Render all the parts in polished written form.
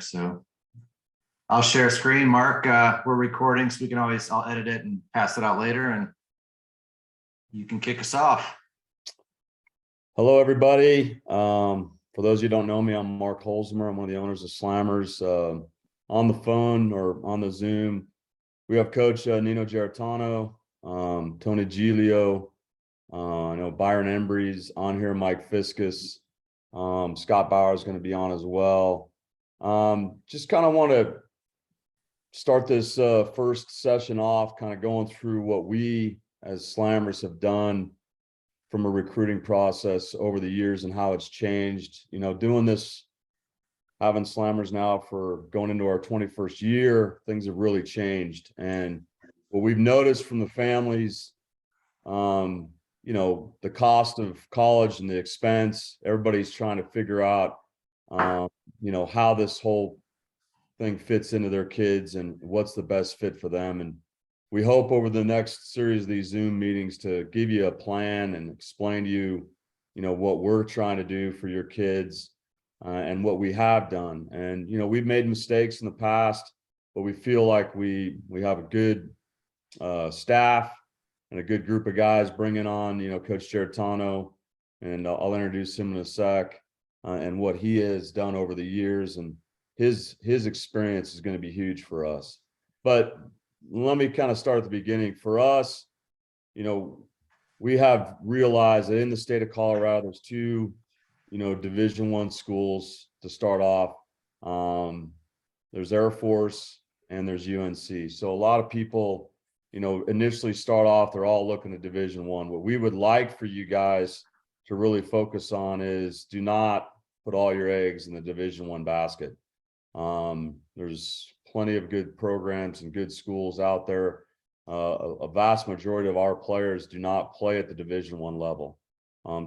there. So I'll share a screen. Mark, we're recording, so I'll edit it and pass it out later, and you can kick us off. Hello, everybody. For those of you who don't know me, I'm Mark Holzmer. I'm one of the owners of Slammers. On the phone or on the Zoom, we have Coach Nino Geritano, Tony Giglio, I know Byron Embry's on here, Mike Fiscus, Scott Bauer is going to be on as well. Just kind of want to start this first session off, kind of going through what we as Slammers have done from a recruiting process over the years and how it's changed. You know, doing this, having Slammers now for going into our 21st year, things have really changed. And what we've noticed from the families, you know, the cost of college and the expense, everybody's trying to figure out, you know, how this whole thing fits into their kids and what's the best fit for them. And we hope over the next series of these Zoom meetings to give you a plan and explain to you, you know, what we're trying to do for your kids and what we have done. And, you know, we've made mistakes in the past, but we feel like we have a good staff and a good group of guys bringing on, you know, Coach Geritano, and I'll introduce him in a sec, and what he has done over the years, and his experience is going to be huge for us. But let me kind of start at the beginning. For us, you know, we have realized that in the state of Colorado, there's two, you know, Division I schools to start off. There's Air Force and there's UNC. So a lot of people, you know, initially start off, they're all looking at Division I. What we would like for you guys to really focus on is do not put all your eggs in the Division I basket. There's plenty of good programs and good schools out there. A vast majority of our players do not play at the Division I level.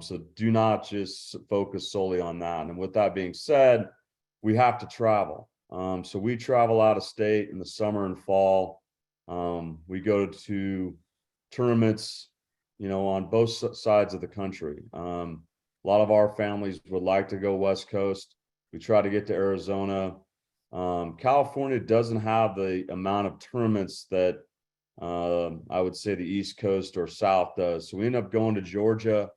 So do not just focus solely on that. And with that being said, we have to travel. So we travel out of state in the summer and fall. We go to tournaments, you know, on both sides of the country. A lot of our families would like to go West Coast. We try to get to Arizona. California doesn't have the amount of tournaments that I would say the East Coast or South does. So we end up going to Georgia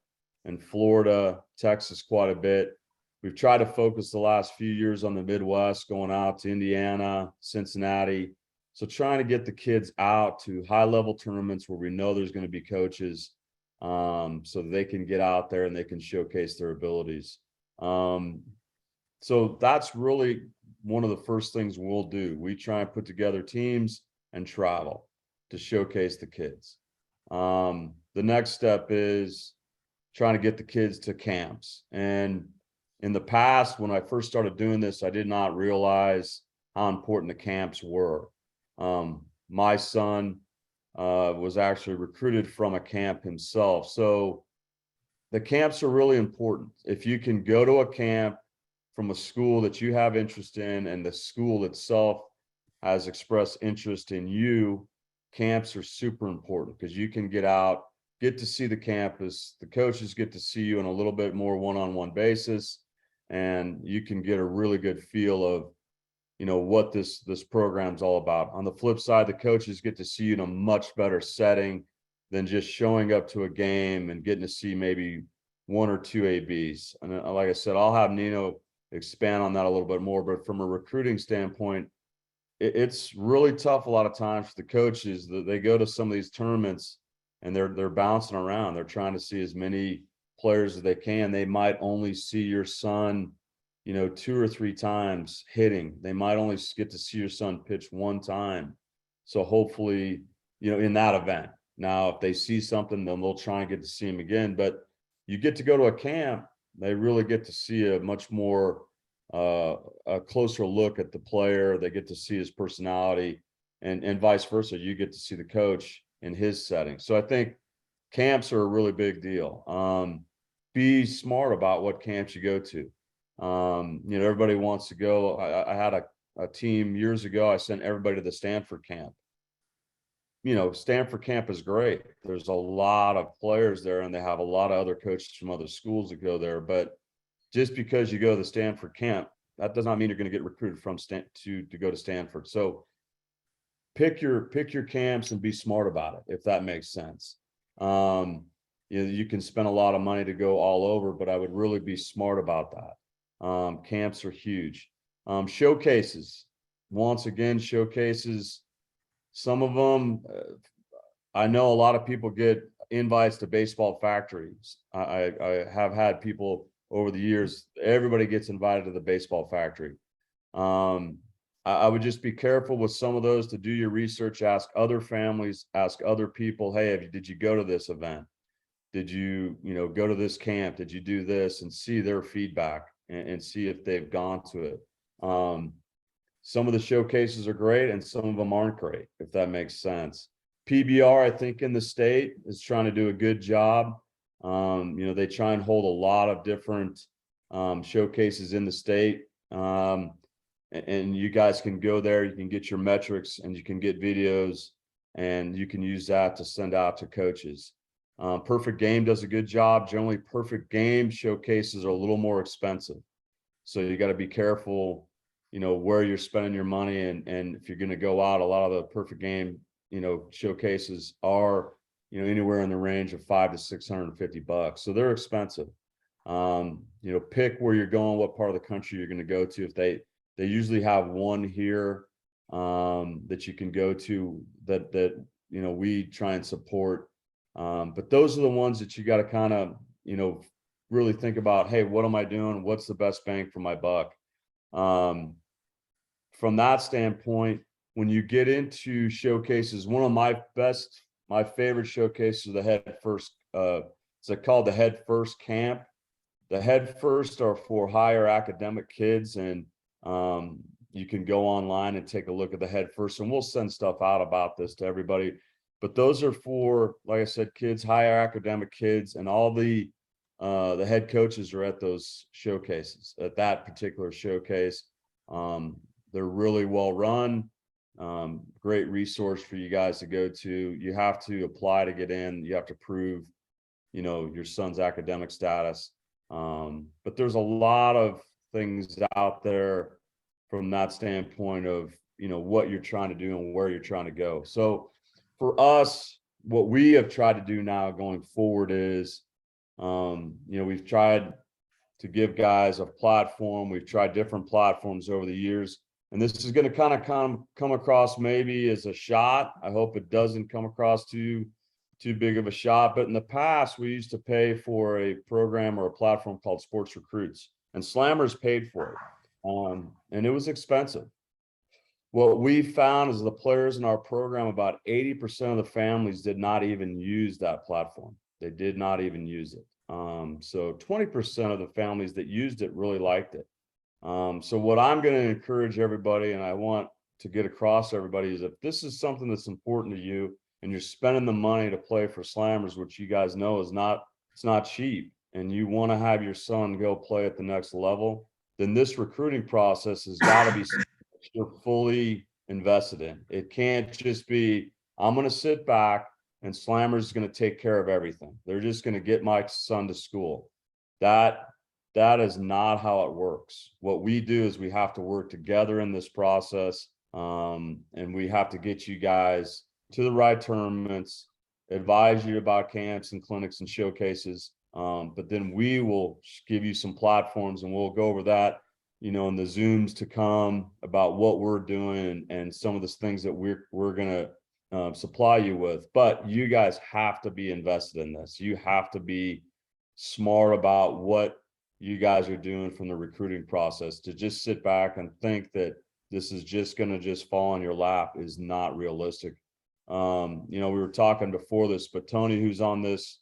and Florida, Texas quite a bit. We've tried to focus the last few years on the Midwest, going out to Indiana, Cincinnati. So trying to get the kids out to high-level tournaments where we know there's going to be coaches, so that they can get out there and they can showcase their abilities. So that's really one of the first things we'll do. We try and put together teams and travel to showcase the kids. The next step is trying to get the kids to camps. And in the past, when I first started doing this, I did not realize how important the camps were. My son was actually recruited from a camp himself. So the camps are really important. If you can go to a camp from a school that you have interest in and the school itself has expressed interest in you, camps are super important because you can get out, get to see the campus, the coaches get to see you on a little bit more one-on-one basis, and you can get a really good feel of, you know, what this program's all about. On the flip side, the coaches get to see you in a much better setting than just showing up to a game and getting to see maybe one or two ABs. And like I said, I'll have Nino expand on that a little bit more, but from a recruiting standpoint, it's really tough a lot of times for the coaches that they go to some of these tournaments and they're bouncing around. They're trying to see as many players as they can. They might only see your son, you know, 2 or 3 times hitting. They might only get to see your son pitch 1 time. So hopefully, you know, in that event. Now, if they see something, then they'll try and get to see him again. But you get to go to a camp, they really get to see a much more a closer look at the player. They get to see his personality, and vice versa. You get to see the coach in his setting. So I think camps are a really big deal. Be smart about what camps you go to. You know, everybody wants to go. I had a team years ago. I sent everybody to the Stanford camp. You know, Stanford camp is great. There's a lot of players there, and they have a lot of other coaches from other schools that go there. But just because you go to the Stanford camp that does not mean you're going to get recruited from to go to Stanford. So pick your camps and be smart about it, if that makes sense. You can spend a lot of money to go all over, but I would really be smart about that. Camps are huge. Showcases, once again, showcases, some of them, I know a lot of people get invites to baseball factories. I have had people over the years, everybody gets invited to the baseball factory. I would just be careful with some of those, to do your research, ask other families, ask other people, hey, did you go to this event? Did you, go to this camp? Did you do this? And see their feedback and see if they've gone to it. Some of the showcases are great and some of them aren't great, if that makes sense. PBR, I think in the state is trying to do a good job. They try and hold a lot of different showcases in the state. And you guys can go there, you can get your metrics and you can get videos and you can use that to send out to coaches. Perfect Game does a good job. Generally, Perfect Game showcases are a little more expensive. So you got to be careful, where you're spending your money. And if you're going to go out, a lot of the Perfect Game, showcases are, anywhere in the range of $500 to $650. So they're expensive. Pick where you're going, what part of the country you're going to go to. If they usually have one here that you can go to that we try and support. But those are the ones that you got to kind of, really think about, hey, what am I doing? What's the best bang for my buck? From that standpoint, when you get into showcases, one of my favorite showcases, the Head First, it's called the Head First Camp. The Head First are for higher academic kids, and you can go online and take a look at the Head First, and we'll send stuff out about this to everybody. But those are for, like I said, kids, higher academic kids, and all the head coaches are at those showcases, at that particular showcase. They're really well run. Great resource for you guys to go to. You have to apply to get in. You have to prove, your son's academic status. But there's a lot of things out there from that standpoint of, what you're trying to do and where you're trying to go. So for us, what we have tried to do now going forward is, we've tried to give guys a platform. We've tried different platforms over the years, and this is going to kind of come across maybe as a shot. I hope it doesn't come across too big of a shot. But in the past, we used to pay for a program or a platform called Sports Recruits, and Slammers paid for it, and it was expensive. What we found is the players in our program, about 80% of the families did not even use that platform. They did not even use it. So 20% of the families that used it really liked it. So what I'm going to encourage everybody, and I want to get across to everybody, is if this is something that's important to you and you're spending the money to play for Slammers, which you guys know it's not cheap, and you want to have your son go play at the next level, then this recruiting process has got to be you're fully invested in. It can't just be, I'm going to sit back and Slammers is going to take care of everything. They're just going to get my son to school. That is not how it works. What we do is we have to work together in this process, and we have to get you guys to the right tournaments, advise you about camps and clinics and showcases. But then we will give you some platforms, and we'll go over that, in the Zooms to come, about what we're doing and some of the things that we're going to supply you with. But you guys have to be invested in this. You have to be smart about what you guys are doing from the recruiting process. To just sit back and think that this is just going to just fall in your lap is not realistic. We were talking before this, but Tony, who's on this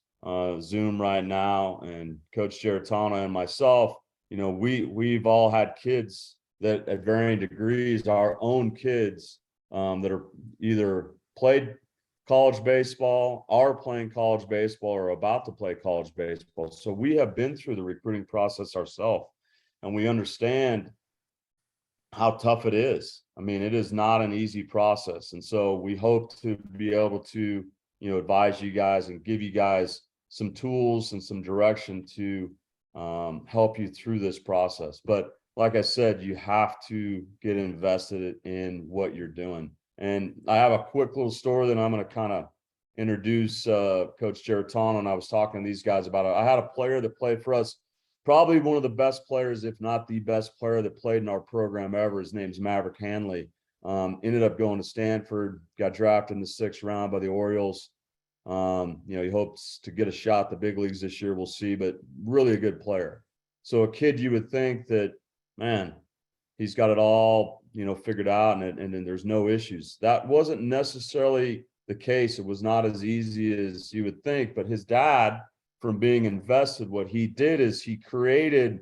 Zoom right now, and Coach Geritana and myself, we've all had kids that at varying degrees, our own kids, that are either played college baseball, are playing college baseball, or about to play college baseball. So we have been through the recruiting process ourselves, and we understand how tough it is. I mean, it is not an easy process. And so we hope to be able to, advise you guys and give you guys some tools and some direction to help you through this process. But like I said, you have to get invested in what you're doing. And I have a quick little story that I'm going to kind of introduce Coach Geritano, and I was talking to these guys about it. I had a player that played for us, probably one of the best players, if not the best player that played in our program ever. His name's Maverick Hanley. Ended up going to Stanford, got drafted in the 6th round by the Orioles. He hopes to get a shot at the big leagues this year. We'll see, but really a good player. So a kid you would think that, man, he's got it all, figured out, and then there's no issues. That wasn't necessarily the case. It was not as easy as you would think, but his dad, from being invested, what he did is he created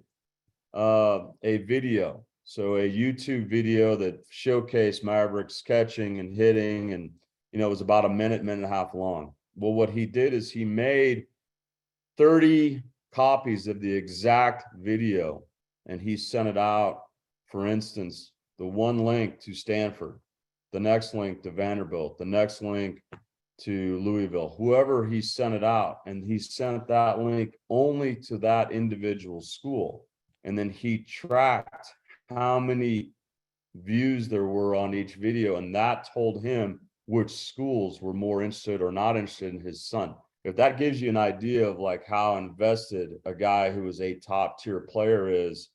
a video. So a YouTube video that showcased Maverick's catching and hitting, and it was about a minute and a half long. Well, what he did is he made 30 copies of the exact video, and he sent it out. For instance, the one link to Stanford, the next link to Vanderbilt, the next link to Louisville, whoever he sent it out, and he sent that link only to that individual school. And then he tracked how many views there were on each video, and that told him which schools were more interested or not interested in his son. If that gives you an idea of like how invested a guy who is a top tier player is,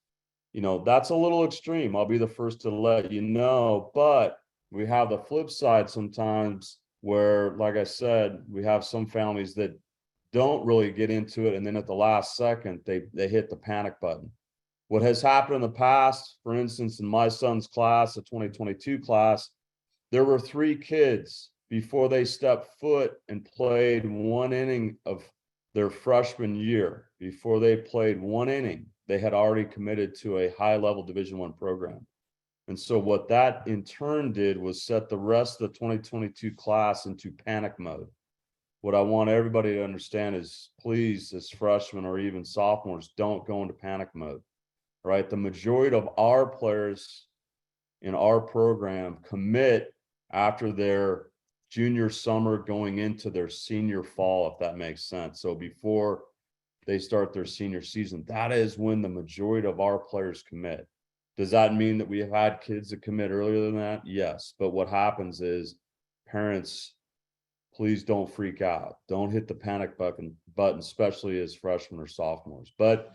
that's a little extreme. I'll be the first to let you know, but we have the flip side sometimes where, like I said, we have some families that don't really get into it, and then at the last second they hit the panic button. What has happened in the past, for instance, in my son's class, the 2022 class, there were 3 kids before they stepped foot and played 1 inning of their freshman year. Before they played 1 inning, they had already committed to a high-level Division I program. And so what that in turn did was set the rest of the 2022 class into panic mode. What I want everybody to understand is, please, as freshmen or even sophomores, don't go into panic mode, right? The majority of our players in our program commit after their junior summer going into their senior fall, if that makes sense. So before they start their senior season, that is when the majority of our players commit. Does that mean that we have had kids that commit earlier than that? Yes. But what happens is, parents, please don't freak out. Don't hit the panic button, especially as freshmen or sophomores. But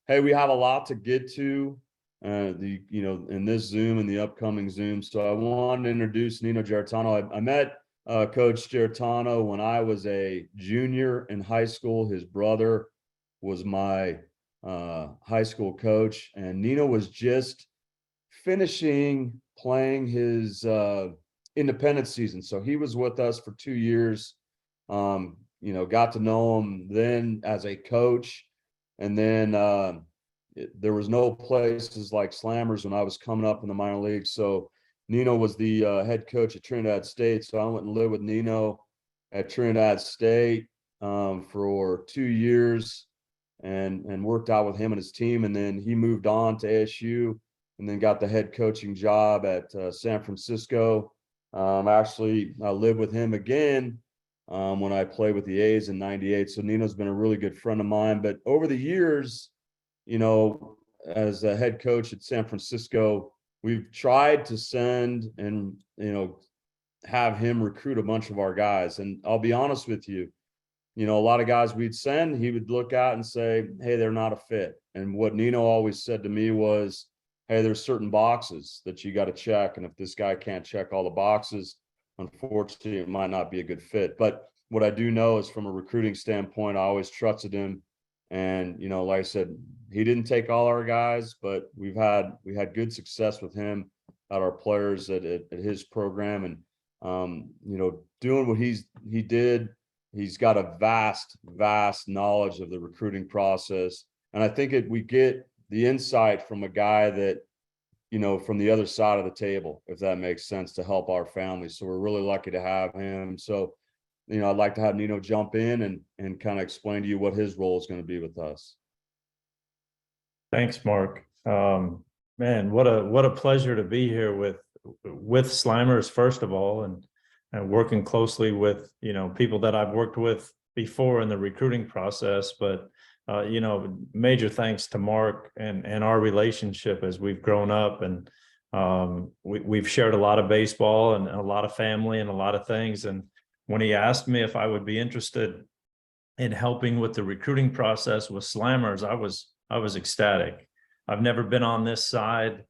hey, we have a lot to get to in this Zoom and the upcoming Zoom. So I wanted to introduce Nino Geritano. I met Coach Geritano when I was a junior in high school. His brother was my high school coach, and Nino was just finishing playing his independent season. So he was with us for 2 years, got to know him then as a coach. And then there was no places like Slammers when I was coming up in the minor leagues. So Nino was the head coach at Trinidad State. So I went and lived with Nino at Trinidad State for 2 years and worked out with him and his team. And then he moved on to ASU and then got the head coaching job at San Francisco. Actually, I lived with him again when I played with the A's in '98. So Nino's been a really good friend of mine. But over the years, as a head coach at San Francisco, we've tried to send and, have him recruit a bunch of our guys. And I'll be honest with you, a lot of guys we'd send, he would look at and say, hey, they're not a fit. And what Nino always said to me was, hey, there's certain boxes that you got to check. And if this guy can't check all the boxes, unfortunately, it might not be a good fit. But what I do know is, from a recruiting standpoint, I always trusted him. And, like I said, he didn't take all our guys, but we had good success with him at our players at his program. And, doing what he did, he's got a vast knowledge of the recruiting process. And I think we get the insight from a guy that, from the other side of the table, if that makes sense, to help our family. So we're really lucky to have him. So, I'd like to have Nino jump in and kind of explain to you what his role is going to be with us. Thanks, Mark. Man, what a pleasure to be here with Slammers, first of all, and working closely with, people that I've worked with before in the recruiting process, but major thanks to Mark and our relationship as we've grown up, and we've shared a lot of baseball and a lot of family and a lot of things. And when he asked me if I would be interested in helping with the recruiting process with Slammers, I was ecstatic. I've never been on this side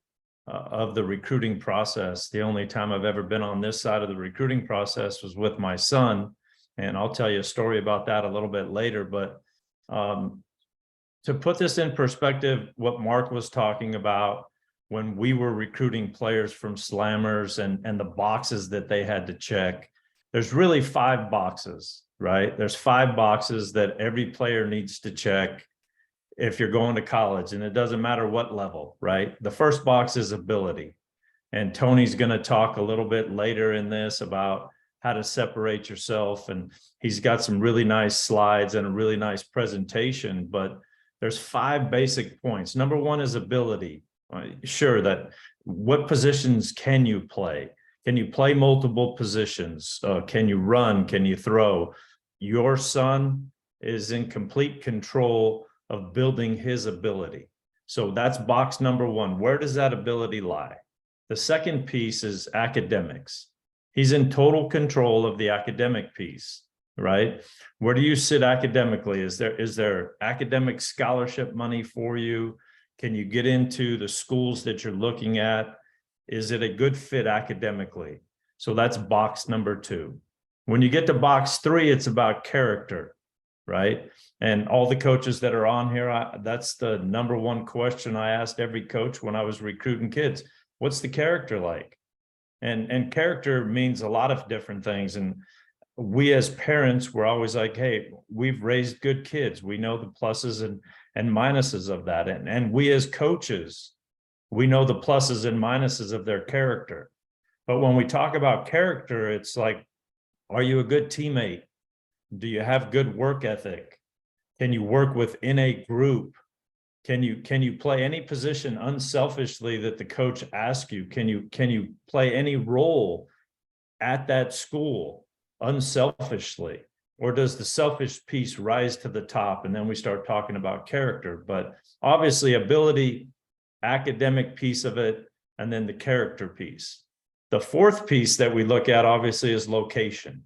of the recruiting process. The only time I've ever been on this side of the recruiting process was with my son. And I'll tell you a story about that a little bit later. But to put this in perspective, what Mark was talking about when we were recruiting players from Slammers and the boxes that they had to check, there's really 5 boxes, right? There's 5 boxes that every player needs to check if you're going to college, and it doesn't matter what level, right? The first box is ability. And Tony's going to talk a little bit later in this about how to separate yourself. And he's got some really nice slides and a really nice presentation, but there's 5 basic points. Number 1 is ability. Sure, that what positions can you play? Can you play multiple positions? Can you run? Can you throw? Your son is in complete control of building his ability. So that's box number 1. Where does that ability lie? The second piece is academics. He's in total control of the academic piece, right? Where do you sit academically? Is there academic scholarship money for you? Can you get into the schools that you're looking at? Is it a good fit academically? So that's box number 2. When you get to box 3, it's about character, right? And all the coaches that are on here, that's the number 1 question I asked every coach when I was recruiting kids. What's the character like? And character means a lot of different things. And we as parents, we're always like, hey, we've raised good kids. We know the pluses and minuses of that. And we as coaches, we know the pluses and minuses of their character. But when we talk about character, it's like, are you a good teammate? Do you have good work ethic? Can you work within a group? Can you play any position unselfishly that the coach asks you? Can you play any role at that school unselfishly? Or does the selfish piece rise to the top? And then we start talking about character. But obviously ability, academic piece of it, and then the character piece. The 4th piece that we look at obviously is location.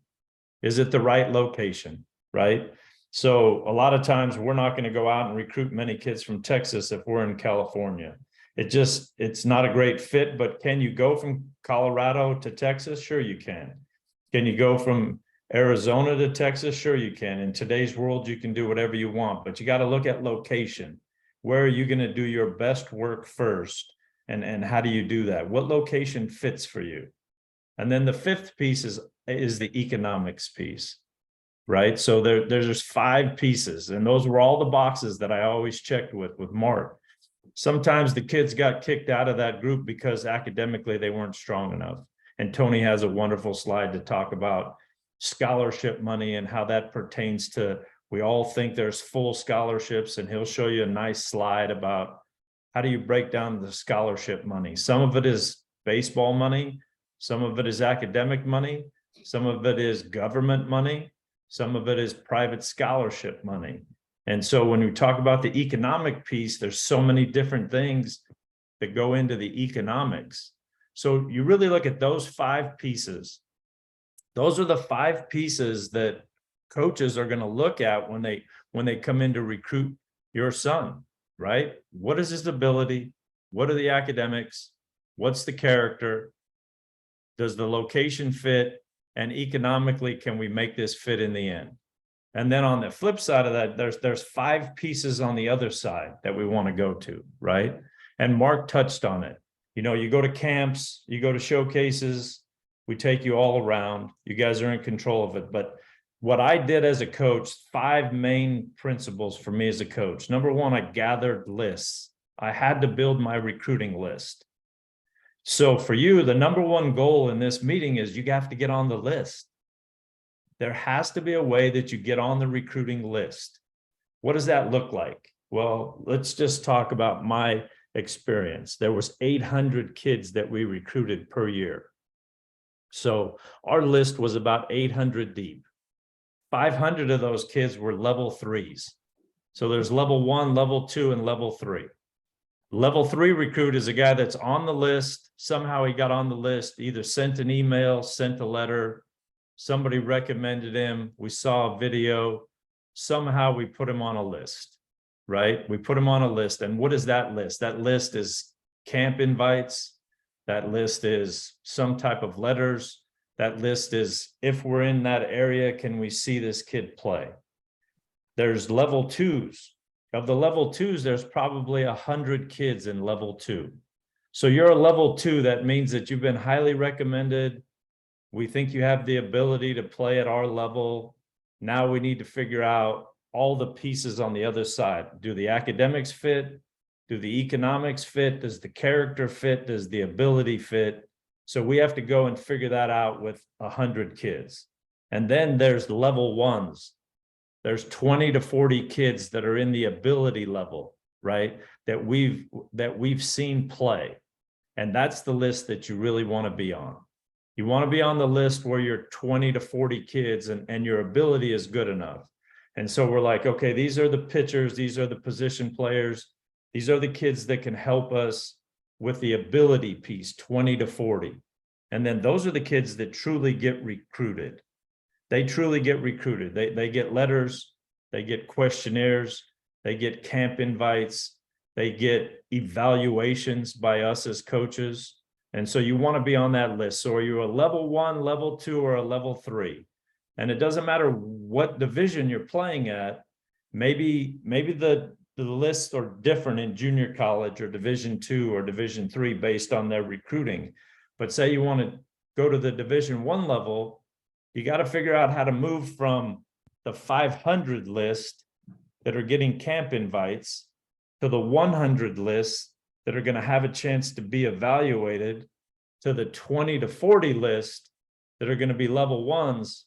Is it the right location, right? So a lot of times we're not going to go out and recruit many kids from Texas if we're in California. It's not a great fit, but can you go from Colorado to Texas? Sure you can. Can you go from Arizona to Texas? Sure you can. In today's world, you can do whatever you want, but you got to look at location. Where are you going to do your best work first? And how do you do that? What location fits for you? And then the 5th piece is the economics piece, right? So there's 5 pieces, and those were all the boxes that I always checked with Mark. Sometimes the kids got kicked out of that group because academically they weren't strong enough. And Tony has a wonderful slide to talk about scholarship money and how that pertains to, we all think there's full scholarships, and he'll show you a nice slide about how do you break down the scholarship money. Some of it is baseball money, some of it is academic money, some of it is government money, some of it is private scholarship money. And so when we talk about the economic piece, there's so many different things that go into the economics. So you really look at those 5 pieces. Those are the 5 pieces that coaches are going to look at when they come in to recruit your son, right? What is his ability? What are the academics? What's the character? Does the location fit? And economically, can we make this fit in the end? And then on the flip side of that, there's 5 pieces on the other side that we want to go to, right? And Mark touched on it. You go to camps, you go to showcases, we take you all around. You guys are in control of it. But what I did as a coach, 5 main principles for me as a coach. Number 1, I gathered lists. I had to build my recruiting list. So for you, the number 1 goal in this meeting is you have to get on the list. There has to be a way that you get on the recruiting list. What does that look like? Well, let's just talk about my experience. There was 800 kids that we recruited per year. So our list was about 800 deep. 500 of those kids were level 3s. So there's level 1, level 2, and level 3. Level 3 recruit is a guy that's on the list. Somehow he got on the list, either sent an email, sent a letter, somebody recommended him, we saw a video, somehow we put him on a list, right? We put him on a list. And what is that list? That list is camp invites. That list is some type of letters. That list is, if we're in that area, can we see this kid play? There's level 2s. Of the level 2s, there's probably 100 kids in level 2. So you're a level 2, that means that you've been highly recommended. We think you have the ability to play at our level. Now we need to figure out all the pieces on the other side. Do the academics fit? Do the economics fit? Does the character fit? Does the ability fit? So we have to go and figure that out with 100 kids. And then there's level 1s. There's 20 to 40 kids that are in the ability level, right? That we've seen play. And that's the list that you really want to be on. You want to be on the list where you're 20 to 40 kids and your ability is good enough. And so we're like, okay, these are the pitchers, these are the position players, these are the kids that can help us with the ability piece, 20 to 40. And then those are the kids that truly get recruited. They truly get recruited. They get letters, they get questionnaires, they get camp invites, they get evaluations by us as coaches. And so you want to be on that list. So are you a level 1, level 2, or a level 3? And it doesn't matter what division you're playing at. Maybe the lists are different in junior college or Division 2 or Division 3 based on their recruiting. But say you want to go to the Division 1 level, you got to figure out how to move from the 500 list that are getting camp invites to the 100 list that are going to have a chance to be evaluated, to the 20 to 40 list that are going to be level 1s.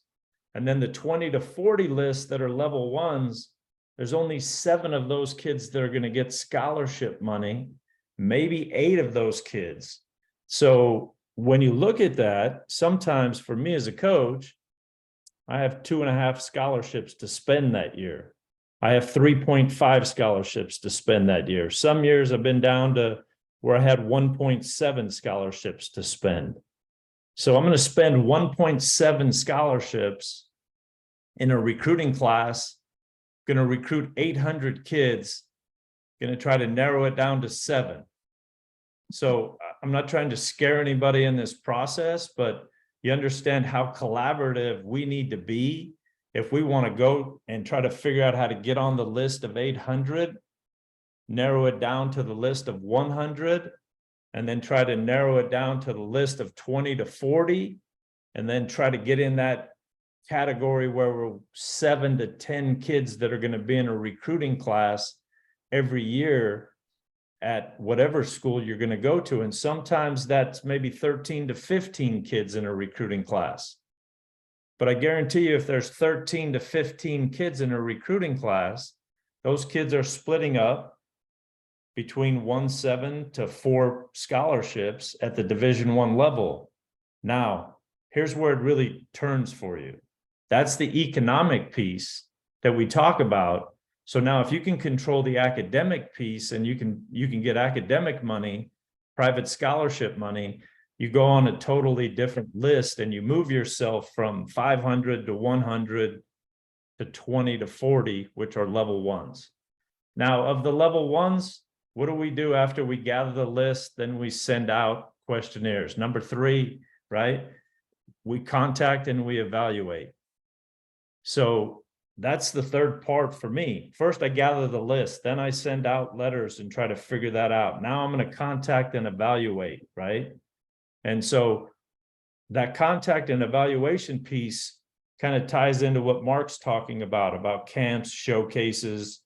And then the 20 to 40 lists that are level 1s, there's only 7 of those kids that are going to get scholarship money, maybe 8 of those kids. So when you look at that, sometimes for me as a coach, I have 2.5 scholarships to spend that year. I have 3.5 scholarships to spend that year. Some years I've been down to where I had 1.7 scholarships to spend. So I'm going to spend 1.7 scholarships in a recruiting class, going to recruit 800 kids, going to try to narrow it down to 7. So I'm not trying to scare anybody in this process, but you understand how collaborative we need to be if we want to go and try to figure out how to get on the list of 800, narrow it down to the list of 100, and then try to narrow it down to the list of 20 to 40, and then try to get in that category where we're 7 to 10 kids that are going to be in a recruiting class every year at whatever school you're going to go to. And sometimes that's maybe 13 to 15 kids in a recruiting class. But I guarantee you, if there's 13 to 15 kids in a recruiting class, those kids are splitting up between 1.7 to 4 scholarships at the Division 1 level. Now, here's where it really turns for you. That's the economic piece that we talk about. So now if you can control the academic piece and you can get academic money, private scholarship money, you go on a totally different list and you move yourself from 500 to 100 to 20 to 40, which are level 1s. Now of the level 1s, what do we do after we gather the list? Then we send out questionnaires. Number 3, right? We contact and we evaluate. So that's the third part for me. First, I gather the list, then I send out letters and try to figure that out. Now I'm going to contact and evaluate, right? And so that contact and evaluation piece kind of ties into what Mark's talking about camps, showcases,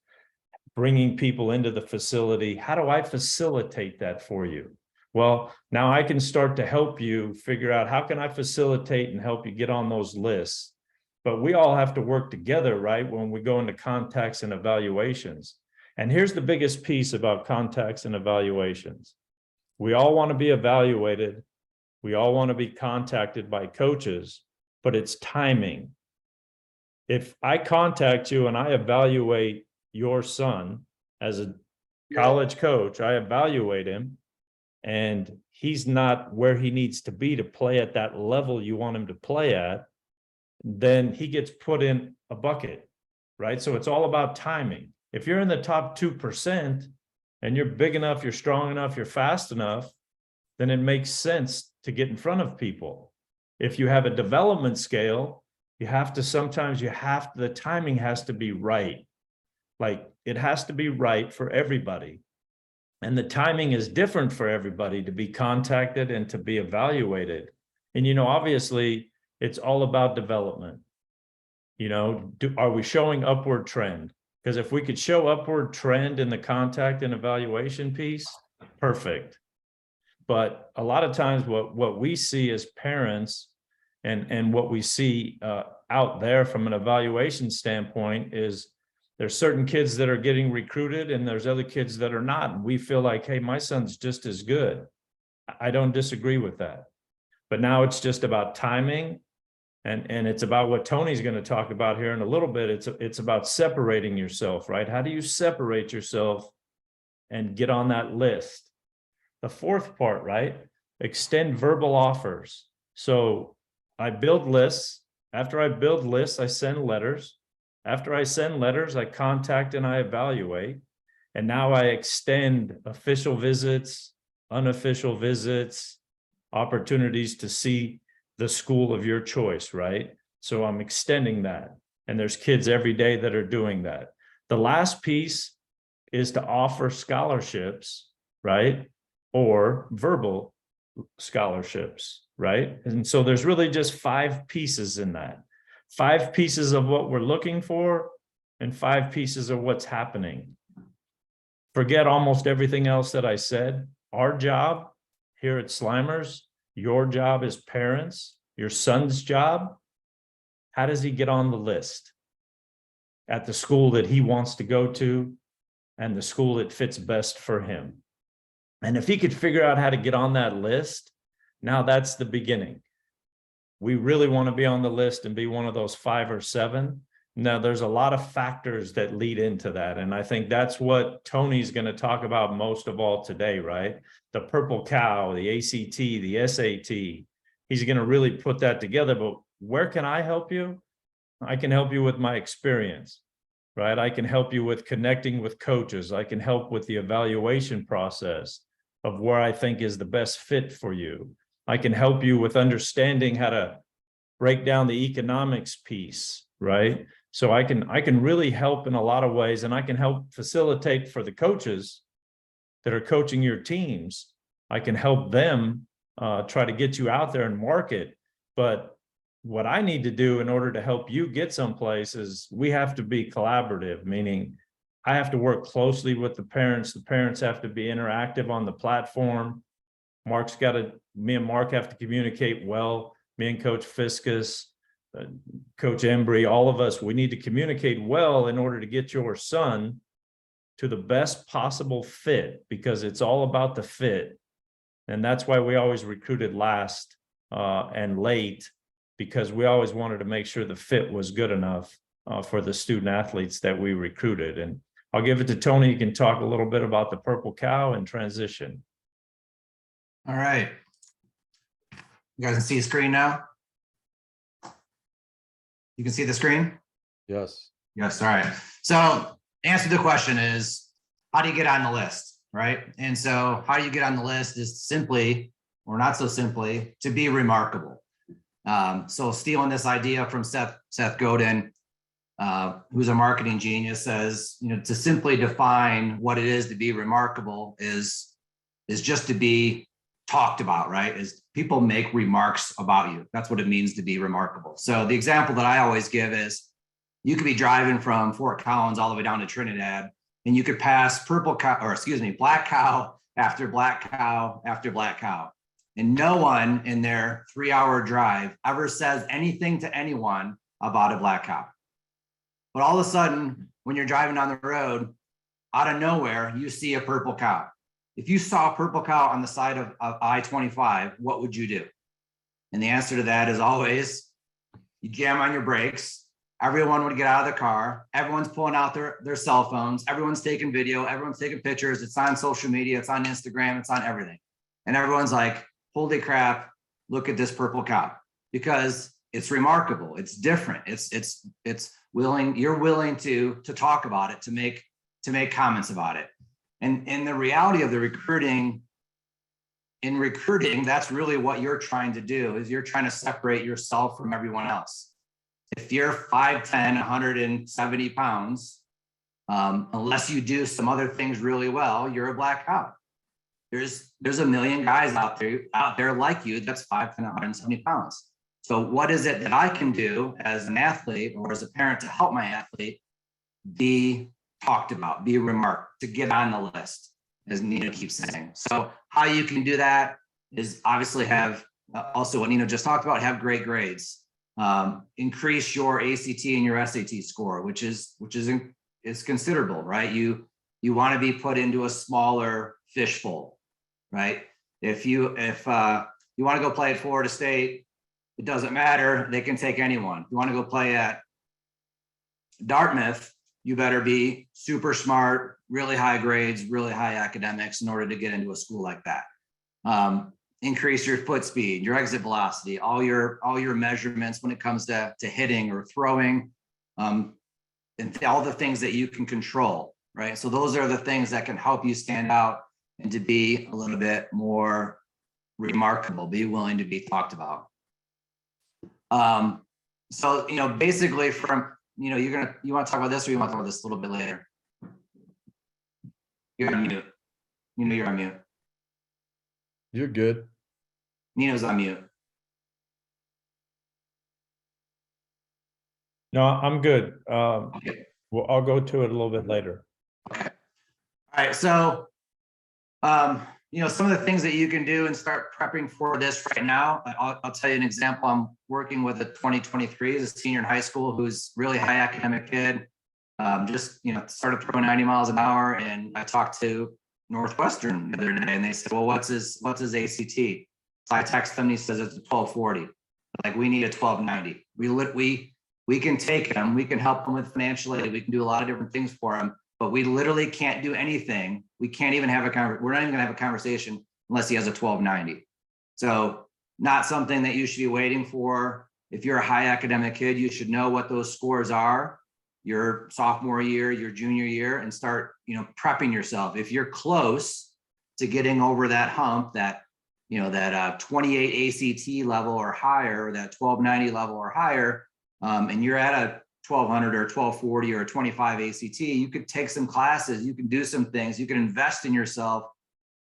bringing people into the facility. How do I facilitate that for you? Well, now I can start to help you figure out how can I facilitate and help you get on those lists. But we all have to work together, right? When we go into contacts and evaluations. And here's the biggest piece about contacts and evaluations. We all want to be evaluated. We all want to be contacted by coaches, but it's timing. If I contact you and I evaluate your son as a college coach, I evaluate him, and he's not where he needs to be to play at that level you want him to play at, then he gets put in a bucket, right? So it's all about timing. If you're in the top 2% and you're big enough, you're strong enough, you're fast enough, then it makes sense to get in front of people. If you have a development scale, the timing has to be right. Like, it has to be right for everybody. And the timing is different for everybody to be contacted and to be evaluated. And, obviously it's all about development. Are we showing upward trend? Because if we could show upward trend in the contact and evaluation piece, perfect. But a lot of times what we see as parents and what we see out there from an evaluation standpoint is there's certain kids that are getting recruited and there's other kids that are not. And we feel like, hey, my son's just as good. I don't disagree with that. But now it's just about timing. And it's about what Tony's going to talk about here in a little bit. It's about separating yourself, right? How do you separate yourself and get on that list? The fourth part, right? Extend verbal offers. So I build lists. After I build lists, I send letters. After I send letters, I contact and I evaluate. And now I extend official visits, unofficial visits, opportunities to see the school of your choice, right? So I'm extending that. And there's kids every day that are doing that. The last piece is to offer scholarships, right? Or verbal scholarships, right? And so there's really just 5 pieces in that. 5 pieces of what we're looking for and 5 pieces of what's happening. Forget almost everything else that I said. Our job here at Slimers, your job as parents, your son's job, how does he get on the list at the school that he wants to go to and the school that fits best for him? And if he could figure out how to get on that list, now that's the beginning. We really want to be on the list and be one of those 5 or 7. Now, there's a lot of factors that lead into that. And I think that's what Tony's going to talk about most of all today, right? The purple cow, the ACT, the SAT. He's going to really put that together. But where can I help you? I can help you with my experience, right? I can help you with connecting with coaches. I can help with the evaluation process of where I think is the best fit for you. I can help you with understanding how to break down the economics piece, right? So I can really help in a lot of ways, and I can help facilitate for the coaches that are coaching your teams. I can help them try to get you out there and market. But what I need to do in order to help you get someplace is we have to be collaborative, meaning I have to work closely with the parents. The parents have to be interactive on the platform. Me and Mark have to communicate well. Me and Coach Fiskus, Coach Embry, all of us, we need to communicate well in order to get your son to the best possible fit, because it's all about the fit. And that's why we always recruited last and late, because we always wanted to make sure the fit was good enough for the student athletes that we recruited. And I'll give it to Tony. You can talk a little bit about the purple cow and transition. All right. You guys can see the screen now? You can see the screen? Yes. Yes, all right. So answer to the question is, how do you get on the list, right? And so how you get on the list is simply, or not so simply, to be remarkable. So stealing this idea from Seth Godin, who's a marketing genius, says, to simply define what it is to be remarkable is just to be talked about, right? Is people make remarks about you. That's what it means to be remarkable. So the example that I always give is, you could be driving from Fort Collins all the way down to Trinidad, and you could pass black cow after black cow after black cow. And no one in their 3-hour drive ever says anything to anyone about a black cow. But all of a sudden, when you're driving down the road, out of nowhere, you see a purple cow. If you saw a purple cow on the side of I-25, what would you do? And the answer to that is always, you jam on your brakes everyone would get out of the car. Everyone's pulling out their cell phones. Everyone's taking video. Everyone's taking pictures. It's on social media. It's on Instagram. It's on everything. And everyone's like, holy crap, look at this purple cow, because it's remarkable. It's different. It's willing. You're willing to talk about it, to make comments about it. And the reality of the recruiting, in recruiting, that's really what you're trying to do, is you're trying to separate yourself from everyone else. If you're 5'10", 170 pounds, unless you do some other things really well, you're a black cow. There's a million guys out there like you that's 5'10", 170 pounds. So what is it that I can do as an athlete or as a parent to help my athlete be talked about, be remarked, to get on the list, as Nino keeps saying? So how you can do that is obviously have, also what Nino just talked about, have great grades. Increase your ACT and your SAT score, which is considerable, right? You want to be put into a smaller fishbowl, right? If you want to go play at Florida State, it doesn't matter. They can take anyone. If you want to go play at Dartmouth, you better be super smart, really high grades, really high academics in order to get into a school like that. Increase your foot speed, your exit velocity, all your measurements when it comes to hitting or throwing, and all the things that you can control, right? So those are the things that can help you stand out and to be a little bit more remarkable, be willing to be talked about. So, basically from, you want to talk about this, or you want to talk about this a little bit later? You're on mute. You're on mute. You're good. Nino's on mute. No, I'm good. Okay. Well, I'll go to it a little bit later. Okay. All right. So, some of the things that you can do and start prepping for this right now. I'll tell you an example. I'm working with a 2023, a senior in high school, who's really high academic kid. Just started throwing 90 miles an hour, and I talked to Northwestern the other day, and they said, "Well, what's his ACT?" So I text them, and he says it's a 1240. Like, we need a 1290. We can take him, we can help him with financial aid, we can do a lot of different things for him, but we literally can't do anything. We can't even have we're not even gonna have a conversation unless he has a 1290. So not something that you should be waiting for. If you're a high academic kid, you should know what those scores are your sophomore year, your junior year, and start, prepping yourself. If you're close to getting over that hump, that 28 ACT level or higher, or that 1290 level or higher, and you're at a 1200 or 1240 or 25 ACT, you could take some classes, you can do some things, you can invest in yourself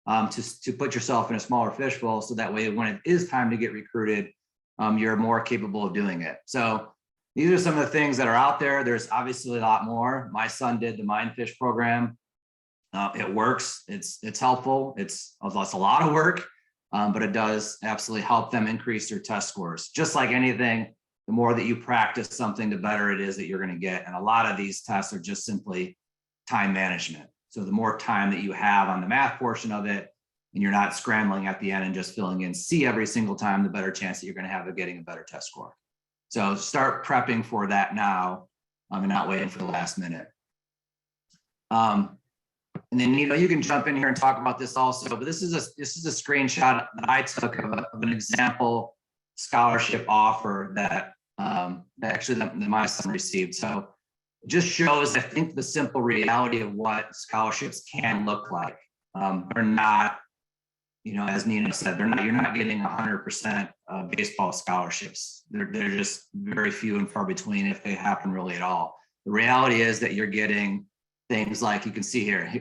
to put yourself in a smaller fishbowl, so that way when it is time to get recruited, you're more capable of doing it. So these are some of the things that are out there. There's obviously a lot more. My son did the Mindfish program. It works. It's helpful. It's a lot of work, but it does absolutely help them increase their test scores. Just like anything, the more that you practice something, the better it is that you're going to get. And a lot of these tests are just simply time management. So the more time that you have on the math portion of it, and you're not scrambling at the end and just filling in C every single time, the better chance that you're going to have of getting a better test score. So start prepping for that now, and not waiting for the last minute. And then, you can jump in here and talk about this also, but this is a screenshot that I took of an example scholarship offer that actually that my son received. So it just shows, I think, the simple reality of what scholarships can look like. They're not, as Nino said, you're not getting 100% baseball scholarships. They're just very few and far between, if they happen really at all. The reality is that you're getting things like, you can see here,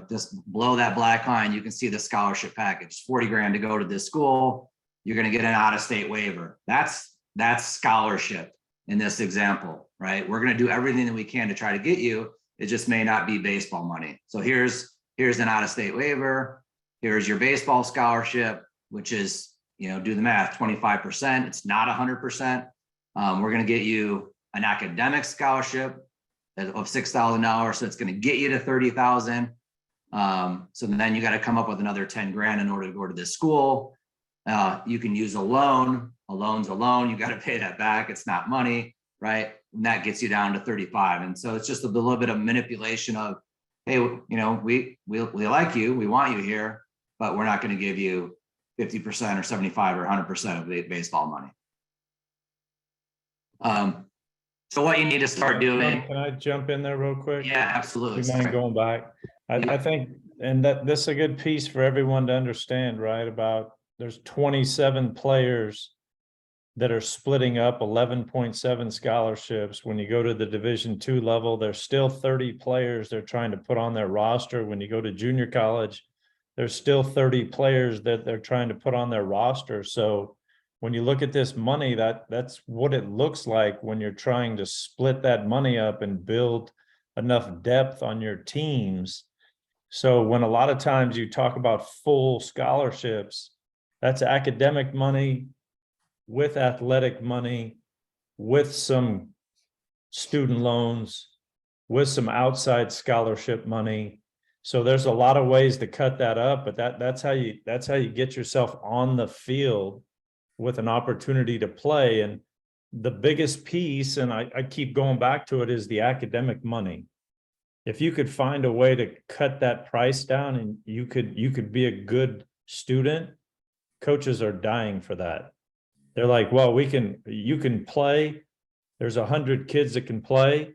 just below that black line, you can see the scholarship package, 40 grand to go to this school. You're going to get an out-of-state waiver. That's scholarship in this example, right? We're going to do everything that we can to try to get you. It just may not be baseball money. So here's an out-of-state waiver. Here's your baseball scholarship, which is, do the math, 25%. It's not 100%. We're going to get you an academic scholarship of $6,000. So it's going to get you to $30,000. So then you got to come up with another 10 grand in order to go to this school. You can use a loan. A loan's a loan. You got to pay that back. It's not money, right? and that gets you down to 35. And so it's just a little bit of manipulation of, hey, you know, we like you, we want you here, but we're not going to give you 50% or 75 or 100% of the baseball money. So what you need to start doing. Can I jump in there real quick? Yeah, absolutely. Do you mind going back? I think, and that this is a good piece for everyone to understand, right? About there's 27 players that are splitting up 11.7 scholarships. When you go to the Division II level, there's still 30 players they're trying to put on their roster. When you go to junior college, there's still 30 players that they're trying to put on their roster. So when you look at this money, that's what it looks like when you're trying to split that money up and build enough depth on your teams. So when a lot of times you talk about full scholarships, that's academic money with athletic money, with some student loans, with some outside scholarship money. So there's a lot of ways to cut that up, but that's how you get yourself on the field with an opportunity to play. And the biggest piece, and I keep going back to it, is the academic money. If you could find a way to cut that price down and you could be a good student, coaches are dying for that. They're like, well, you can play. There's 100 kids that can play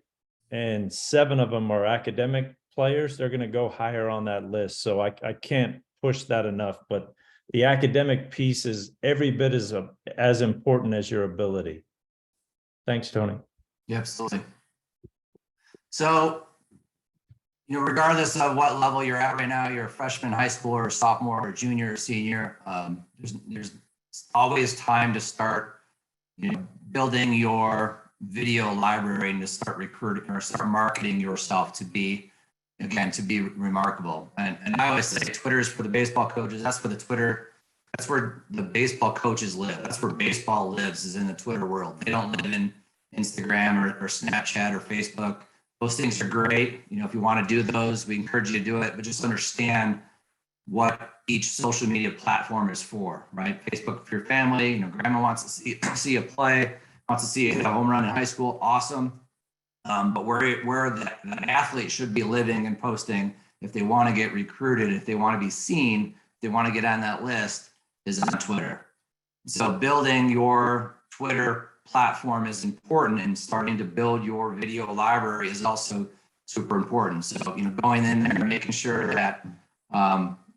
and 7 of them are academic players. They're going to go higher on that list. So I can't push that enough, but the academic piece is every bit as important as your ability. Thanks, Tony. Yeah, absolutely. So, you know, regardless of what level you're at right now, you're a freshman, high school, or sophomore, or junior, or senior, there's always time to start, you know, building your video library and to start recruiting or start marketing yourself to be, again, to be remarkable. And I always say Twitter is for the baseball coaches. That's where the baseball coaches live. That's where baseball lives, is in the Twitter world. They don't live in Instagram or Snapchat or Facebook. Those things are great. You know, if you want to do those, we encourage you to do it, but just understand what each social media platform is for, right? Facebook for your family. You know, grandma wants to see you play, wants to see you hit a home run in high school. Awesome. But where the athlete should be living and posting, if they want to get recruited, if they want to be seen, if they want to get on that list, is on Twitter. So building your Twitter platform is important, and starting to build your video library is also super important. So, you know, going in there and making sure that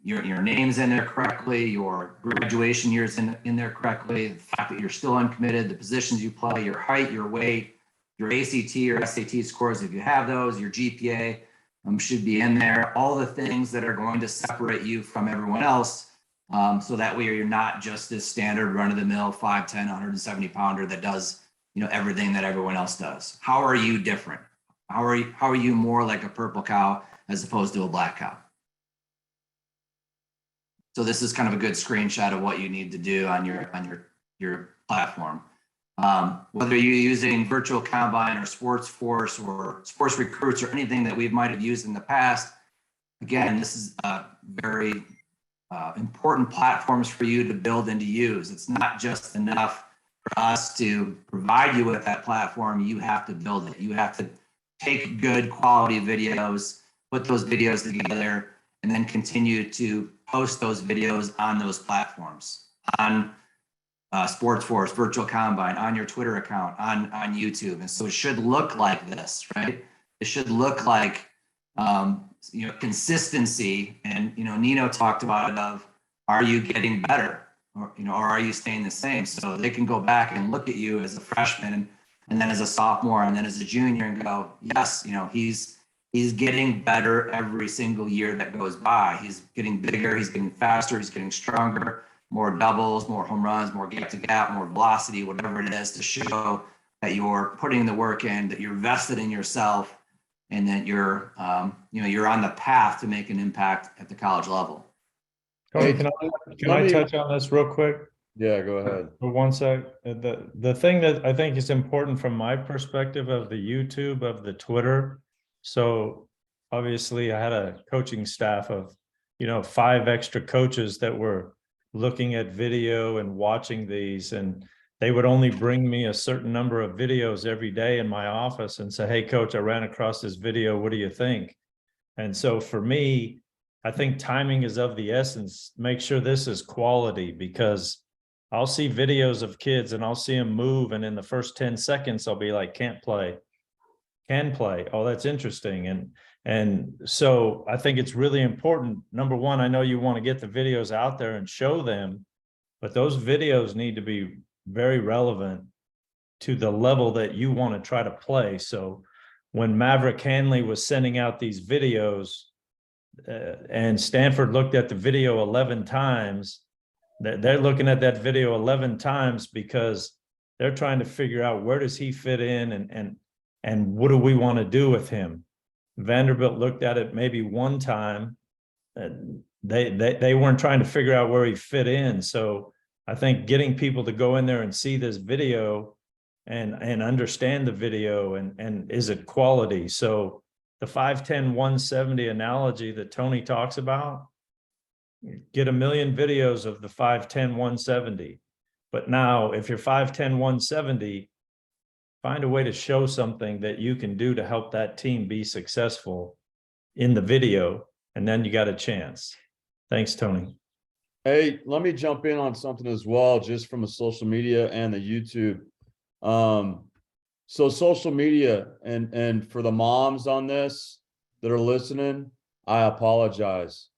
your name's in there correctly, your graduation year's in there correctly, the fact that you're still uncommitted, the positions you play, your height, your weight, your ACT or SAT scores, if you have those, your GPA should be in there. All the things that are going to separate you from everyone else, so that way you're not just this standard run-of-the-mill 5'10", 170 pounder that does, you know, everything that everyone else does. How are you different? How are you more like a purple cow as opposed to a black cow? So this is kind of a good screenshot of what you need to do on your platform. Whether you're using virtual combine or sports force or sports recruits or anything that we might have used in the past, again, this is very important platforms for you to build and to use. It's not just enough for us to provide you with that platform. You have to build it. You have to take good quality videos, put those videos together, and then continue to post those videos on those platforms, on Sports Force, Virtual Combine, on your Twitter account, on YouTube. And so it should look like this, right? It should look like, you know, consistency. And, you know, Nino talked about it of, are you getting better? Or, you know, or are you staying the same? So they can go back and look at you as a freshman and then as a sophomore and then as a junior and go, yes, you know, he's getting better every single year that goes by. He's getting bigger, he's getting faster, he's getting stronger, more doubles, more home runs, more gap to gap, more velocity, whatever it is, to show that you're putting the work in, that you're vested in yourself, and that you're, you know, you're on the path to make an impact at the college level. Tony, can I touch on this real quick? Yeah, go ahead. For one sec. The thing that I think is important from my perspective of the YouTube, of the Twitter. So obviously I had a coaching staff of, you know, 5 extra coaches that were looking at video and watching these. And they would only bring me a certain number of videos every day in my office and say, hey, coach, I ran across this video. What do you think? And so for me, I think timing is of the essence. Make sure this is quality, because I'll see videos of kids and I'll see them move. And in the first 10 seconds, I'll be like, can't play, can play. Oh, that's interesting. And so I think it's really important. Number one, I know you want to get the videos out there and show them, but those videos need to be very relevant to the level that you want to try to play. So when Maverick Hanley was sending out these videos, and Stanford looked at the video 11 times, they're looking at that video 11 times because they're trying to figure out where does he fit in, and what do we want to do with him. Vanderbilt looked at it maybe one time, and they weren't trying to figure out where he fit in. So I think getting people to go in there and see this video and understand the video, and is it quality. So the 5'10", 170 analogy that Tony talks about, get a million videos of the 5'10", 170. But now if you're 5'10", 170, find a way to show something that you can do to help that team be successful in the video, and then you got a chance. Thanks, Tony. Hey, let me jump in on something as well, just from a social media and the YouTube. So social media, and for the moms on this that are listening, I apologize.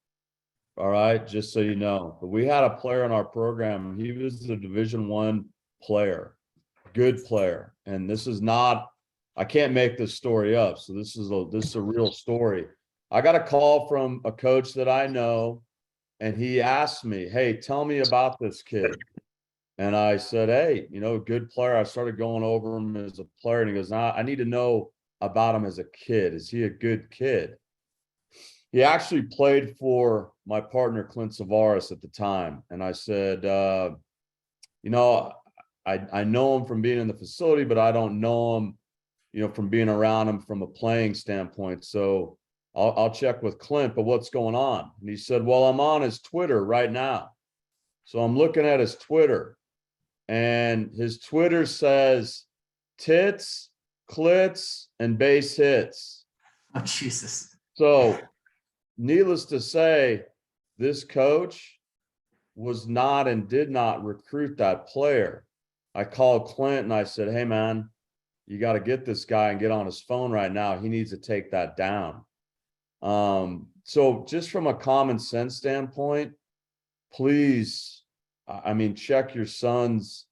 All right, just so you know. But we had a player in our program. He was a Division I player, good player. And this is not, I can't make this story up. So this is a real story. I got a call from a coach that I know, and he asked me, hey, tell me about this kid. And I said, hey, good player. I started going over him as a player, and he goes, I need to know about him as a kid. Is he a good kid? He actually played for my partner, Clint Savares, at the time. And I said, I know him from being in the facility, but I don't know him, from being around him from a playing standpoint. So I'll check with Clint, but what's going on? And he said, well, I'm on his Twitter right now. So I'm looking at his Twitter, and his Twitter says tits, clits, and base hits. Oh, Jesus. So needless to say, this coach was not and did not recruit that player. I called Clint and I said, hey, man, you got to get this guy and get on his phone right now. He needs to take that down. So just from a common sense standpoint, please, check your son's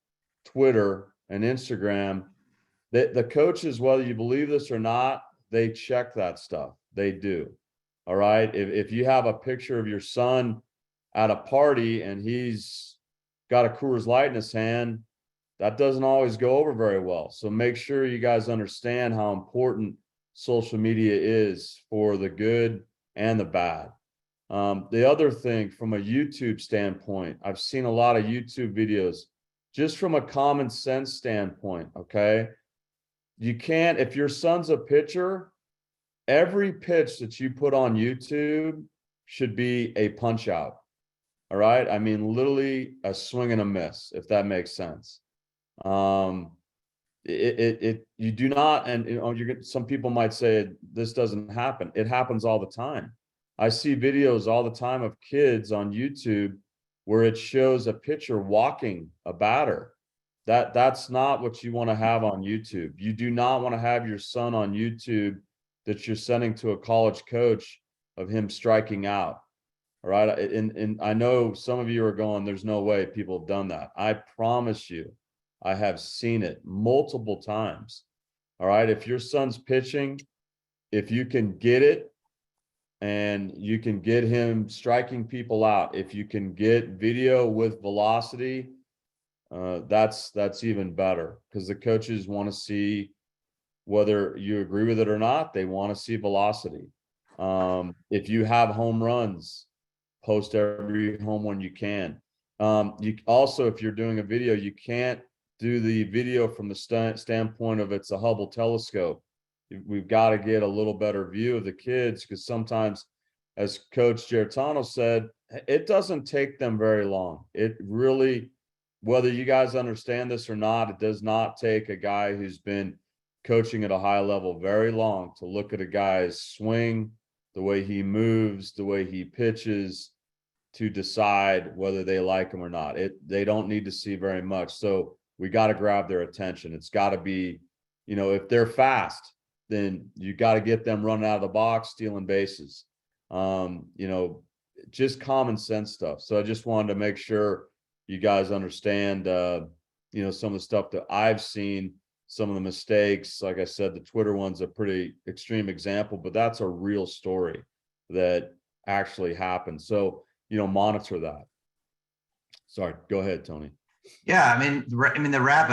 Twitter and Instagram. The coaches, whether you believe this or not, they check that stuff. They do. All right. If you have a picture of your son at a party and he's got a Coors Light in his hand, that doesn't always go over very well. So make sure you guys understand how important social media is for the good and the bad. The other thing, from a YouTube standpoint, I've seen a lot of YouTube videos just from a common sense standpoint. Okay. You can't, if your son's a pitcher, every pitch that you put on YouTube should be a punch out. All right. Literally a swing and a miss, if that makes sense. You do not, and some people might say this doesn't happen. It happens all the time. I see videos all the time of kids on YouTube where it shows a pitcher walking a batter. That's not what you want to have on YouTube. You do not want to have your son on YouTube that you're sending to a college coach of him striking out. All right. And I know some of you are going, there's no way people have done that. I promise you, I have seen it multiple times. All right. If your son's pitching, if you can get it and you can get him striking people out, if you can get video with velocity, that's even better, because the coaches want to see, whether you agree with it or not, they want to see velocity. If you have home runs, post every home run you can. You also, if you're doing a video, you can't do the video from the standpoint of it's a Hubble telescope. We've got to get a little better view of the kids, because sometimes, as Coach Giarratano said, it doesn't take them very long. It really, whether you guys understand this or not, it does not take a guy who's been coaching at a high level very long to look at a guy's swing, the way he moves, the way he pitches, to decide whether they like him or not. They don't need to see very much. So we got to grab their attention. It's got to be, if they're fast, then you got to get them running out of the box, stealing bases. Just common sense stuff. So I just wanted to make sure you guys understand, some of the stuff that I've seen, some of the mistakes. Like I said, the Twitter one's a pretty extreme example, but that's a real story that actually happened. So, monitor that. Sorry, go ahead, Tony. Yeah, I mean, to wrap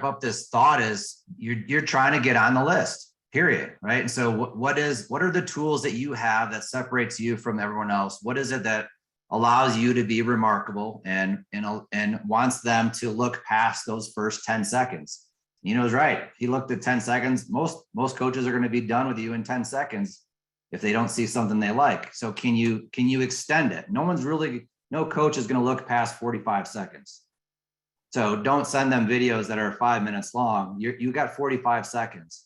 up this thought is you're trying to get on the list, period, right? And so what are the tools that you have that separates you from everyone else? What is it that allows you to be remarkable and wants them to look past those first 10 seconds? Nino's right. He looked at 10 seconds. Most coaches are going to be done with you in 10 seconds if they don't see something they like. So can you extend it? No coach is going to look past 45 seconds. So don't send them videos that are 5 minutes long. You got 45 seconds.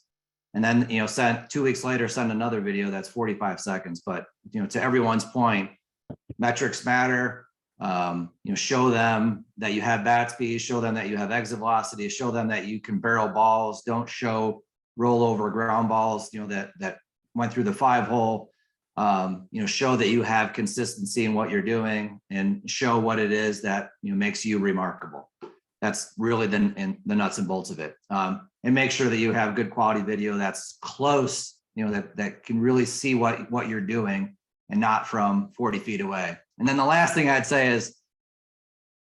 And then, send 2 weeks later, send another video that's 45 seconds. But, to everyone's point, metrics matter. Show them that you have bat speed, show them that you have exit velocity, show them that you can barrel balls. Don't show rollover ground balls, that went through the 5-hole. Show that you have consistency in what you're doing, and show what it is that makes you remarkable. That's really the nuts and bolts of it. And make sure that you have good quality video that's close, that can really see what you're doing and not from 40 feet away. And then the last thing I'd say is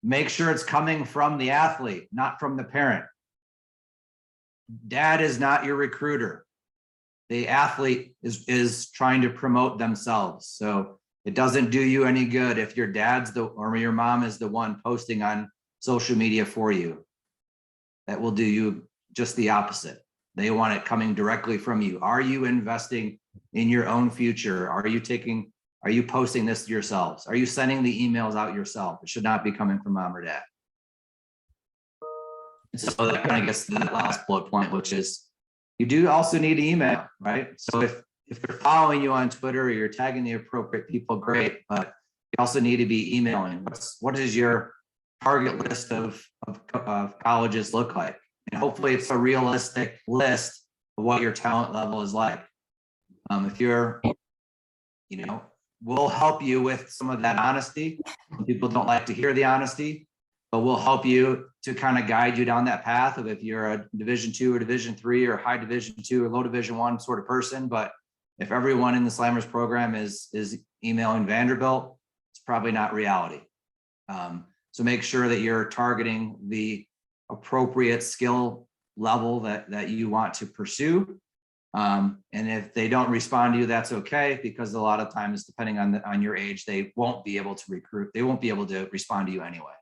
make sure it's coming from the athlete, not from the parent. Dad is not your recruiter. The athlete is trying to promote themselves. So it doesn't do you any good if your dad's or your mom is the one posting on social media for you. That will do you just the opposite. They want it coming directly from you. Are you investing in your own future? Are you posting this yourselves? Are you sending the emails out yourself? It should not be coming from mom or dad. So that kind of gets to the last bullet point, which is you do also need email, right? So if they're following you on Twitter or you're tagging the appropriate people, great, but you also need to be emailing. What does your target list of colleges look like? And hopefully it's a realistic list of what your talent level is like. If you're, we'll help you with some of that honesty. People don't like to hear the honesty, but we'll help you to kind of guide you down that path of if you're a Division II or Division III or high Division II or low Division I sort of person. But if everyone in the Slammers program is emailing Vanderbilt, it's probably not reality. So make sure that you're targeting the appropriate skill level that you want to pursue. And if they don't respond to you, that's okay, because a lot of times, depending on your age, they won't be able to recruit. They won't be able to respond to you anyway.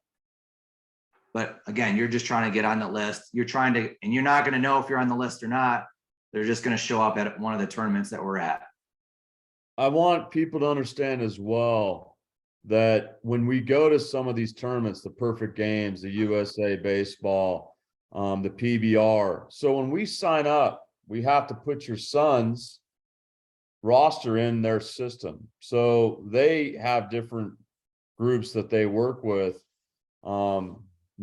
But again, you're just trying to get on the list. And you're not going to know if you're on the list or not. They're just going to show up at one of the tournaments that we're at. I want people to understand as well that when we go to some of these tournaments, the Perfect Games, the USA Baseball, the PBR. So when we sign up, we have to put your son's roster in their system. So they have different groups that they work with.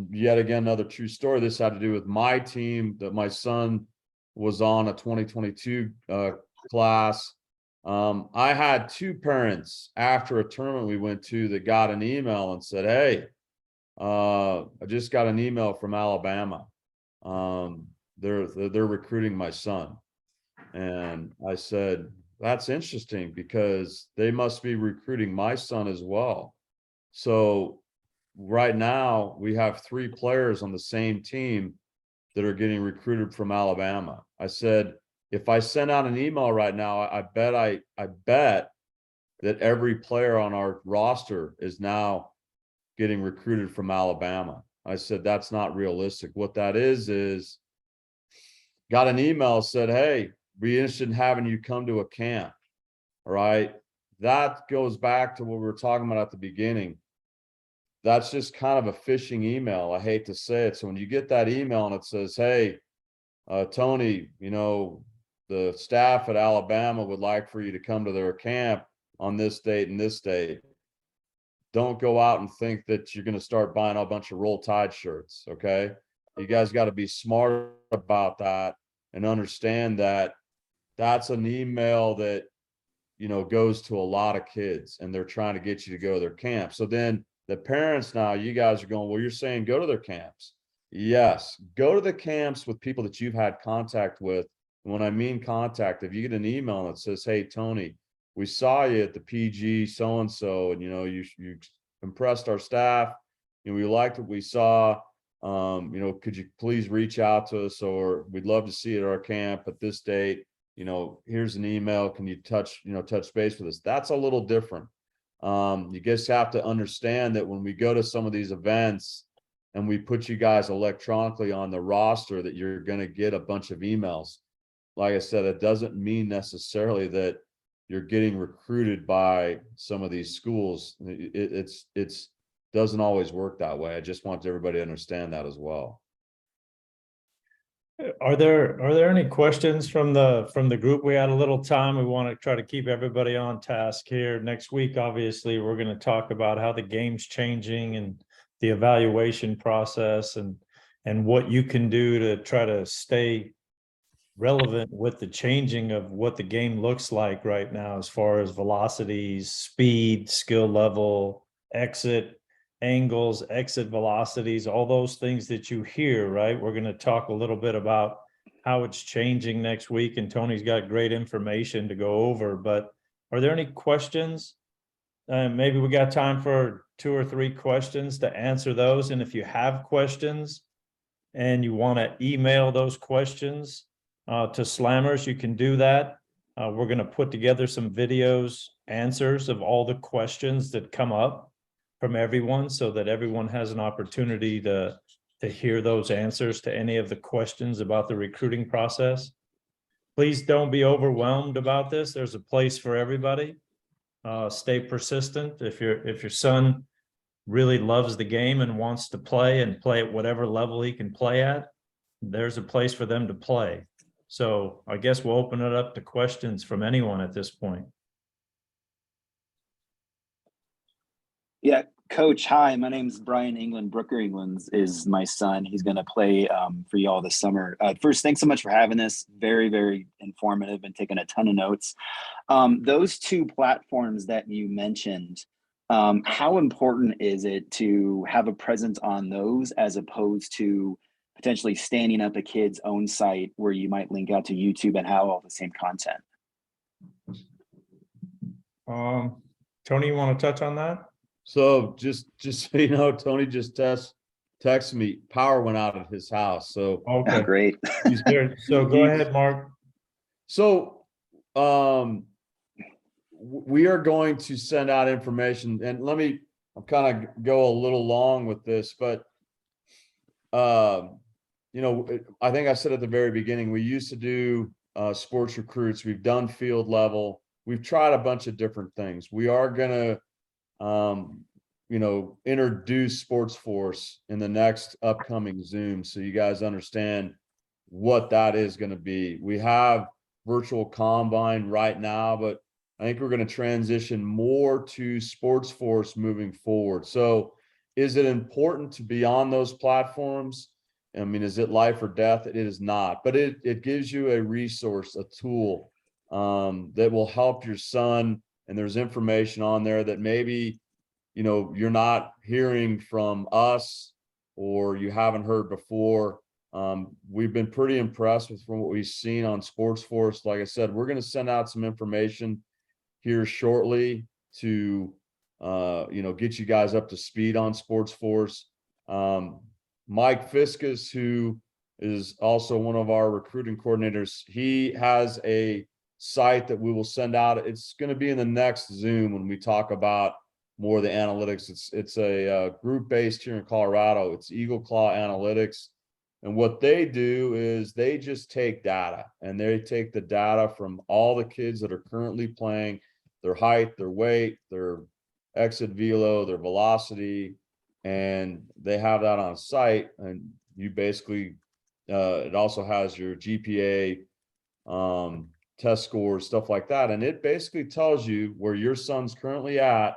Yet again, another true story. This had to do with my team that my son was on, a 2022 class. I had 2 parents after a tournament we went to that got an email and said, "Hey, I just got an email from Alabama. They're recruiting my son." And I said, "That's interesting, because they must be recruiting my son as well." So right now we have 3 players on the same team that are getting recruited from Alabama. I said, if I send out an email right now, I bet that every player on our roster is now getting recruited from Alabama. I said, that's not realistic. What that is got an email, said, "Hey, be interested in having you come to a camp." All right. That goes back to what we were talking about at the beginning. that's just kind of a phishing email. I hate to say it. So when you get that email and it says, hey, Tony, you know, the staff at Alabama would like for you to come to their camp on this date and this date. Don't go out and think that you're going to start buying a bunch of Roll Tide shirts. Okay. You guys got to be smart about that and understand that that's an email that, you know, goes to a lot of kids and they're trying to get you to go to their camp. So then the parents now, you guys are going, well, you're saying go to their camps. Yes, go to the camps with people that you've had contact with. And when I mean contact, if you get an email that says, hey, Tony, we saw you at the PG so-and-so, and you know, you impressed our staff, and we liked what we saw. You know, could you please reach out to us, or we'd love to see you at our camp at this date. You know, here's an email. Can you touch base with us? That's a little different. You just have to understand that when we go to some of these events and we put you guys electronically on the roster, that you're going to get a bunch of emails. Like I said, it doesn't mean necessarily that you're getting recruited by some of these schools. It's doesn't always work that way. I just want everybody to understand that as well. Are there any questions from the group? We had a little time. We want to try to keep everybody on task here. Next week, obviously, we're going to talk about how the game's changing and the evaluation process and what you can do to try to stay relevant with the changing of what the game looks like right now, as far as velocities, speed, skill level, exit angles, exit velocities, all those things that you hear, right? We're going to talk a little bit about how it's changing next week, and Tony's got great information to go over. But are there any questions? Maybe we got time for 2 or 3 questions to answer those. And if you have questions and you want to email those questions to Slammers, you can do that. We're going to put together some videos, answers of all the questions that come up from everyone, so that everyone has an opportunity to hear those answers to any of the questions about the recruiting process. Please don't be overwhelmed about this. There's a place for everybody. Stay persistent. If your son really loves the game and wants to play at whatever level he can play at, there's a place for them to play. So I guess we'll open it up to questions from anyone at this point. Yeah, Coach, hi, my name's Brian England. Brooker England is my son. He's going to play for y'all this summer. First, thanks so much for having this. Very, very informative and taking a ton of notes. Those 2 platforms that you mentioned, how important is it to have a presence on those as opposed to potentially standing up a kid's own site where you might link out to YouTube and have all the same content? Tony, you want to touch on that? So just so you know, Tony just texted me, power went out at his house. So okay, great. He's there. So go ahead, Mark. So we are going to send out information, and I'll kind of go a little long with this, but you know, I think I said at the very beginning, we used to do sports recruits. We've done field level. We've tried a bunch of different things. We are going to, you know, introduce Sports Force in the next upcoming Zoom, so you guys understand what that is going to be. We have virtual combine right now, but I think we're going to transition more to Sports Force moving forward. So is it important to be on those platforms? I mean, is it life or death? It is not, but it gives you a resource, a tool that will help your son. And there's information on there that maybe, you know, you're not hearing from us or you haven't heard before. We've been pretty impressed with from what we've seen on Sports Force. Like I said, we're going to send out some information here shortly to, you know, get you guys up to speed on Sports Force. Mike Fiskus, who is also one of our recruiting coordinators, he has a site that we will send out. It's going to be in the next Zoom when we talk about more of the analytics. It's a group based here in Colorado. It's Eagle Claw Analytics. And what they do is they just take data, and they take the data from all the kids that are currently playing, their height, their weight, their exit velo, their velocity, and they have that on site, and you basically, it also has your GPA, test scores, stuff like that. And it basically tells you where your son's currently at,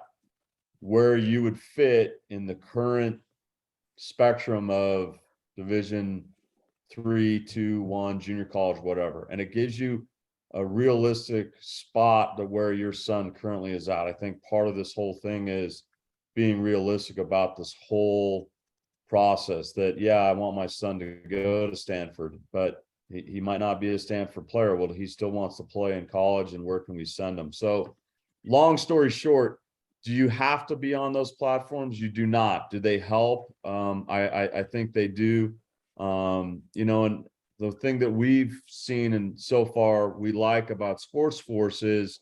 where you would fit in the current spectrum of Division 3, 2, 1, junior college, whatever. And it gives you a realistic spot to where your son currently is at. I think part of this whole thing is being realistic about this whole process, that, yeah, I want my son to go to Stanford, but he might not be a Stanford player. Well, he still wants to play in college, and where can we send him? So long story short, do you have to be on those platforms? You do not. Do they help? I think they do. You know, and the thing that we've seen and so far we like about Sports Force is,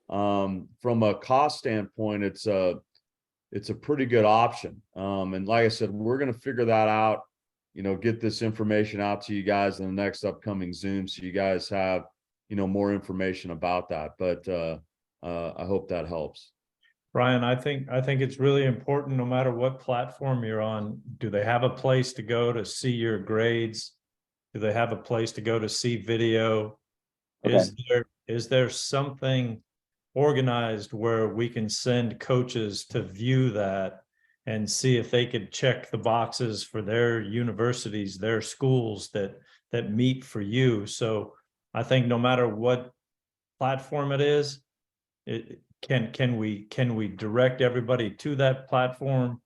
from a cost standpoint, it's a pretty good option. And like I said, we're going to figure that out, you know, get this information out to you guys in the next upcoming Zoom, so you guys have, you know, more information about that. But I hope that helps. Brian, I think it's really important, no matter what platform you're on. Do they have a place to go to see your grades? Do they have a place to go to see video? Okay. Is there something organized where we can send coaches to view that and see if they could check the boxes for their universities, their schools that meet for you? So I think no matter what platform it is, can we direct everybody to that platform?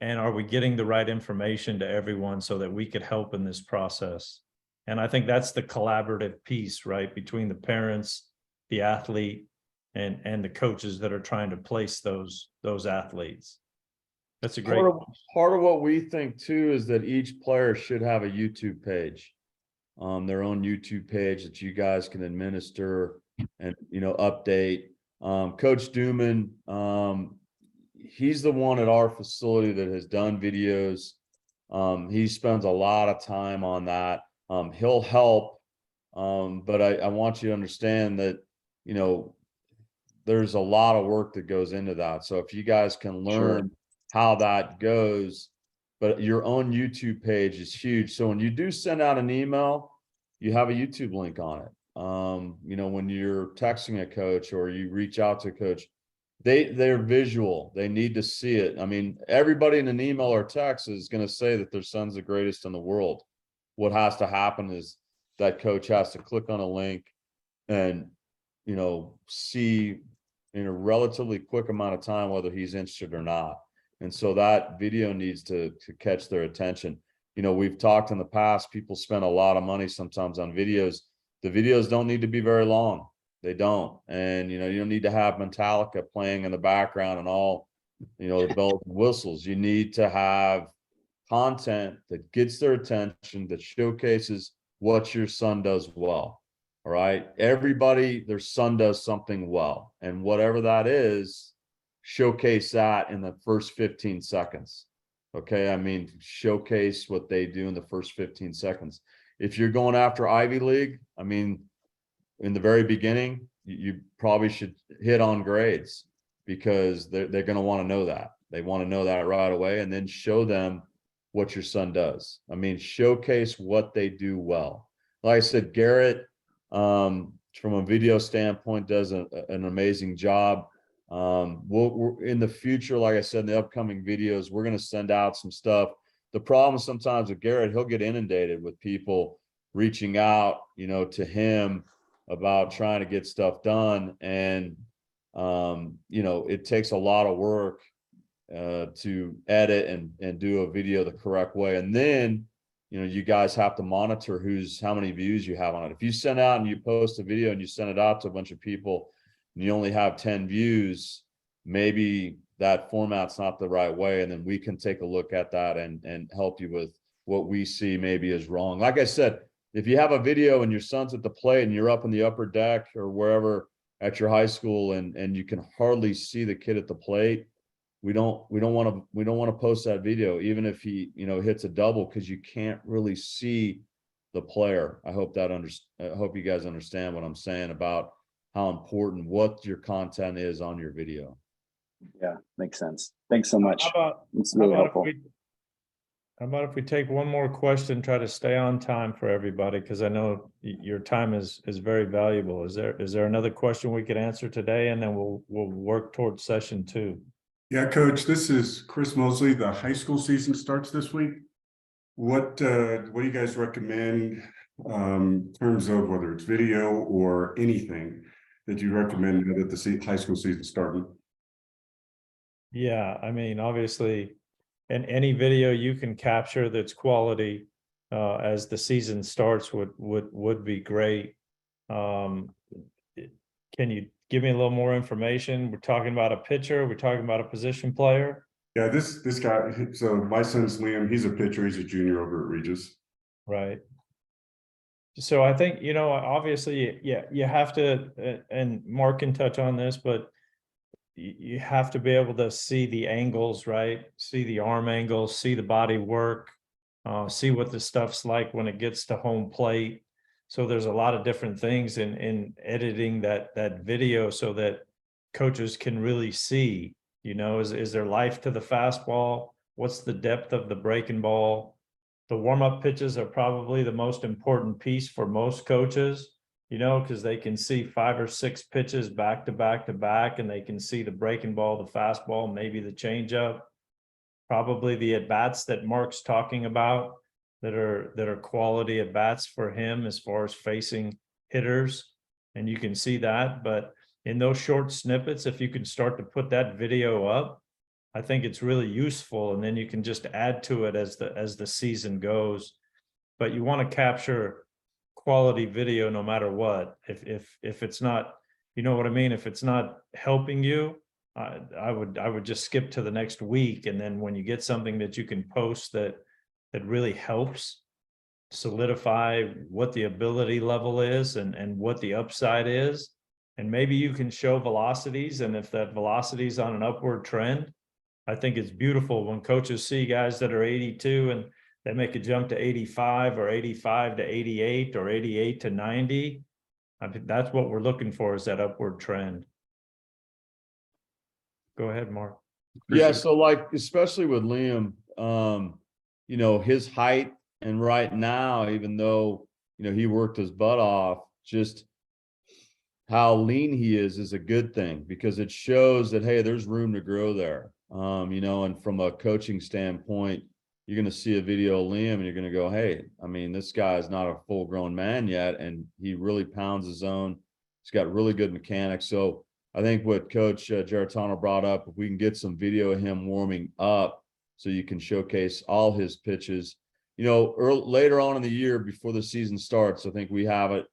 And are we getting the right information to everyone so that we could help in this process? And I think that's the collaborative piece, right, between the parents, the athlete, and the coaches that are trying to place those athletes. That's a great. Part of what we think too is that each player should have a YouTube page, their own YouTube page that you guys can administer and, you know, update. Coach Duman, he's the one at our facility that has done videos. He spends a lot of time on that. He'll help, but I want you to understand that, you know, there's a lot of work that goes into that. So if you guys can learn how that goes, but your own YouTube page is huge. So when you do send out an email, you have a YouTube link on it. You know, when you're texting a coach or you reach out to a coach, they're visual. They need to see it. I mean, everybody in an email or text is going to say that their son's the greatest in the world. What has to happen is that coach has to click on a link and, you know, see in a relatively quick amount of time whether he's interested or not. And so that video needs to catch their attention. You know, we've talked in the past, people spend a lot of money sometimes on videos. The videos don't need to be very long. They don't. And, you know, you don't need to have Metallica playing in the background and all, you know, the bells and whistles. You need to have content that gets their attention, that showcases what your son does well. All right. Everybody, their son does something well. And whatever that is, showcase that in the first 15 seconds. Okay. I mean, showcase what they do in the first 15 seconds. If you're going after Ivy League, I mean, in the very beginning, you probably should hit on grades, because they're going to want to know that. They want to know that right away, and then show them what your son does. I mean, showcase what they do well. Like I said, Garrett, from a video standpoint, does an amazing job. We're in the future, like I said, in the upcoming videos, we're going to send out some stuff. The problem sometimes with Garrett, he'll get inundated with people reaching out, you know, to him about trying to get stuff done. And, you know, it takes a lot of work to edit and do a video the correct way. And then, you know, you guys have to monitor how many views you have on it. If you send out and you post a video and you send it out to a bunch of people and you only have 10 views, maybe that format's not the right way. And then we can take a look at that and help you with what we see maybe is wrong. Like I said, if you have a video and your son's at the plate and you're up in the upper deck or wherever at your high school and you can hardly see the kid at the plate, we don't want to post that video, even if he, you know, hits a double, because you can't really see the player. I hope you guys understand what I'm saying about how important what your content is on your video. Yeah, makes sense. Thanks so much. How about, It's how really about if helpful. how about if we take one more question, try to stay on time for everybody, because I know your time is very valuable. Is there another question we could answer today, and then we'll work towards session 2? Yeah, Coach, this is Chris Mosley. The high school season starts this week. What do you guys recommend in terms of whether it's video or anything that you recommend now that the high school season starting? Yeah, I mean, obviously, and any video you can capture that's quality as the season starts would be great. Can you give me a little more information? We're talking about a pitcher, we're talking about a position player, Yeah, this guy. So my son's Liam. He's a pitcher. He's a junior over at Regis. right? So I think, obviously, yeah, you have to, and Mark can touch on this, but you have to be able to see the angles, right? See the arm angles, see the body work, see what the stuff's like when it gets to home plate. So there's a lot of different things in editing that video so that coaches can really see, is there life to the fastball? What's the depth of the breaking ball? The warm-up pitches are probably the most important piece for most coaches, because they can see 5 or 6 pitches back to back to back, and they can see the breaking ball, the fastball, maybe the changeup, probably the at-bats that Mark's talking about that are quality at-bats for him as far as facing hitters. And you can see that, but in those short snippets, if you can start to put that video up, I think it's really useful, and then you can just add to it as the season goes. But you want to capture quality video no matter what. If it's not, you know what I mean, if it's not helping you, I would just skip to the next week, and then when you get something that you can post that really helps solidify what the ability level is and what the upside is, and maybe you can show velocities, and if that velocity is on an upward trend, I think it's beautiful when coaches see guys that are 82 and they make a jump to 85 or 85 to 88 or 88 to 90. I think that's what we're looking for, is that upward trend. Go ahead, Mark. Yeah, so like, especially with Liam, his height, and right now, even though, he worked his butt off, just how lean he is a good thing, because it shows that, hey, there's room to grow there. And from a coaching standpoint, you're going to see a video of Liam and you're going to go, hey, I mean, this guy is not a full grown man yet, and he really pounds his own. He's got really good mechanics. So I think what Coach Giarratano brought up, if we can get some video of him warming up so you can showcase all his pitches, later on in the year before the season starts, I think we have it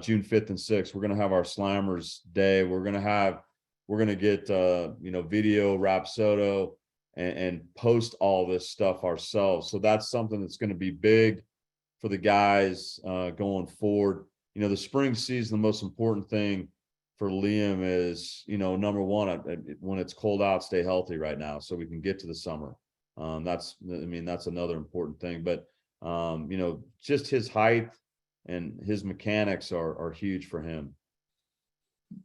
June 5th and 6th. We're going to have our Slammers Day. We're going to get, video, Rapsodo, and post all this stuff ourselves. So that's something that's going to be big for the guys going forward. The spring season, the most important thing for Liam is, number one, when it's cold out, stay healthy right now so we can get to the summer. That's another important thing. But, just his height and his mechanics are huge for him.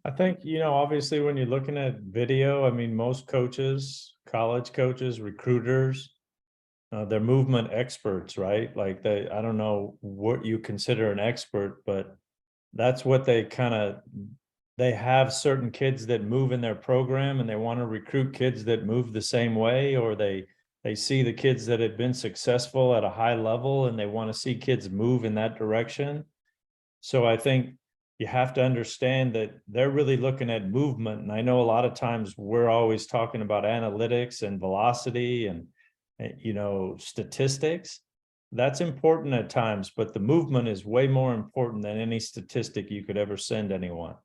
I think, obviously when you're looking at video, I mean, most coaches, college coaches, recruiters, they're movement experts, right? Like I don't know what you consider an expert, but that's what they have certain kids that move in their program, and they want to recruit kids that move the same way, or they see the kids that have been successful at a high level and they want to see kids move in that direction. So I think you have to understand that they're really looking at movement. And I know a lot of times we're always talking about analytics and velocity and, statistics. That's important at times, but the movement is way more important than any statistic you could ever send anyone.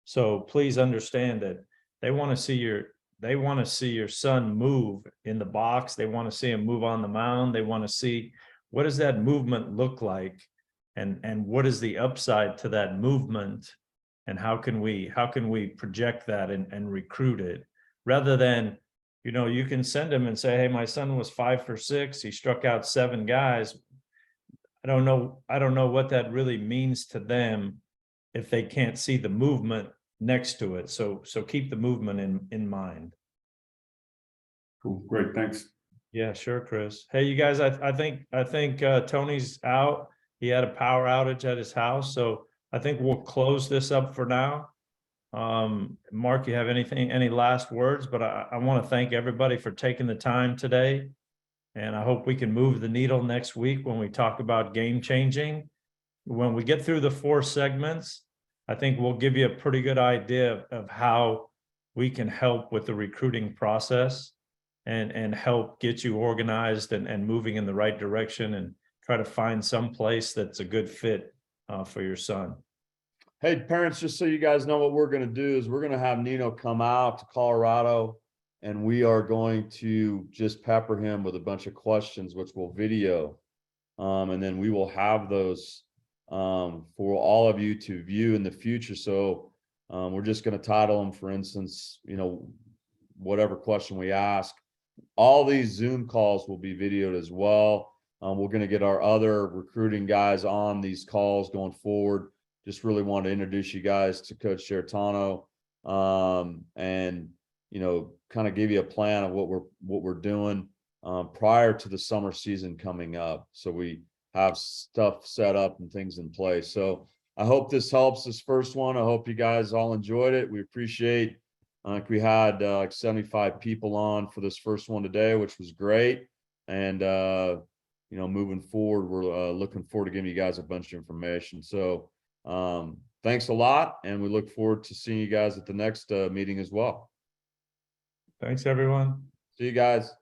So please understand that they want to see your son move in the box. They want to see him move on the mound. They want to see, what does that movement look like? And what is the upside to that movement, and how can we project that and recruit it, rather than, you can send him and say, hey, my son was 5 for 6, he struck out 7 guys. I don't know what that really means to them if they can't see the movement next to it. So keep the movement in mind. Cool, great, thanks. Yeah, sure, Chris. Hey, you guys, I think Tony's out. He had a power outage at his house, so I think we'll close this up for now. Mark, you have any last words? But I want to thank everybody for taking the time today. And I hope we can move the needle next week when we talk about game changing. When we get through the 4 segments, I think we'll give you a pretty good idea of how we can help with the recruiting process and help get you organized and moving in the right direction and try to find some place that's a good fit for your son. Hey, parents, just so you guys know what we're going to do is we're going to have Nino come out to Colorado and we are going to just pepper him with a bunch of questions, which we'll video. And then we will have those for all of you to view in the future. So we're just going to title them, for instance, you know, whatever question we ask. All these Zoom calls will be videoed as well. We're going to get our other recruiting guys on these calls going forward. Just really want to introduce you guys to Coach Chertano, and you know, kind of give you a plan of what we're doing prior to the summer season coming up. So we have stuff set up and things in place. So I hope this helps, this first one. I hope you guys all enjoyed it. We appreciate, we had like 75 people on for this first one today, which was great. And you know, moving forward, we're looking forward to giving you guys a bunch of information. So thanks a lot, and we look forward to seeing you guys at the next meeting as well. Thanks, everyone. See you guys.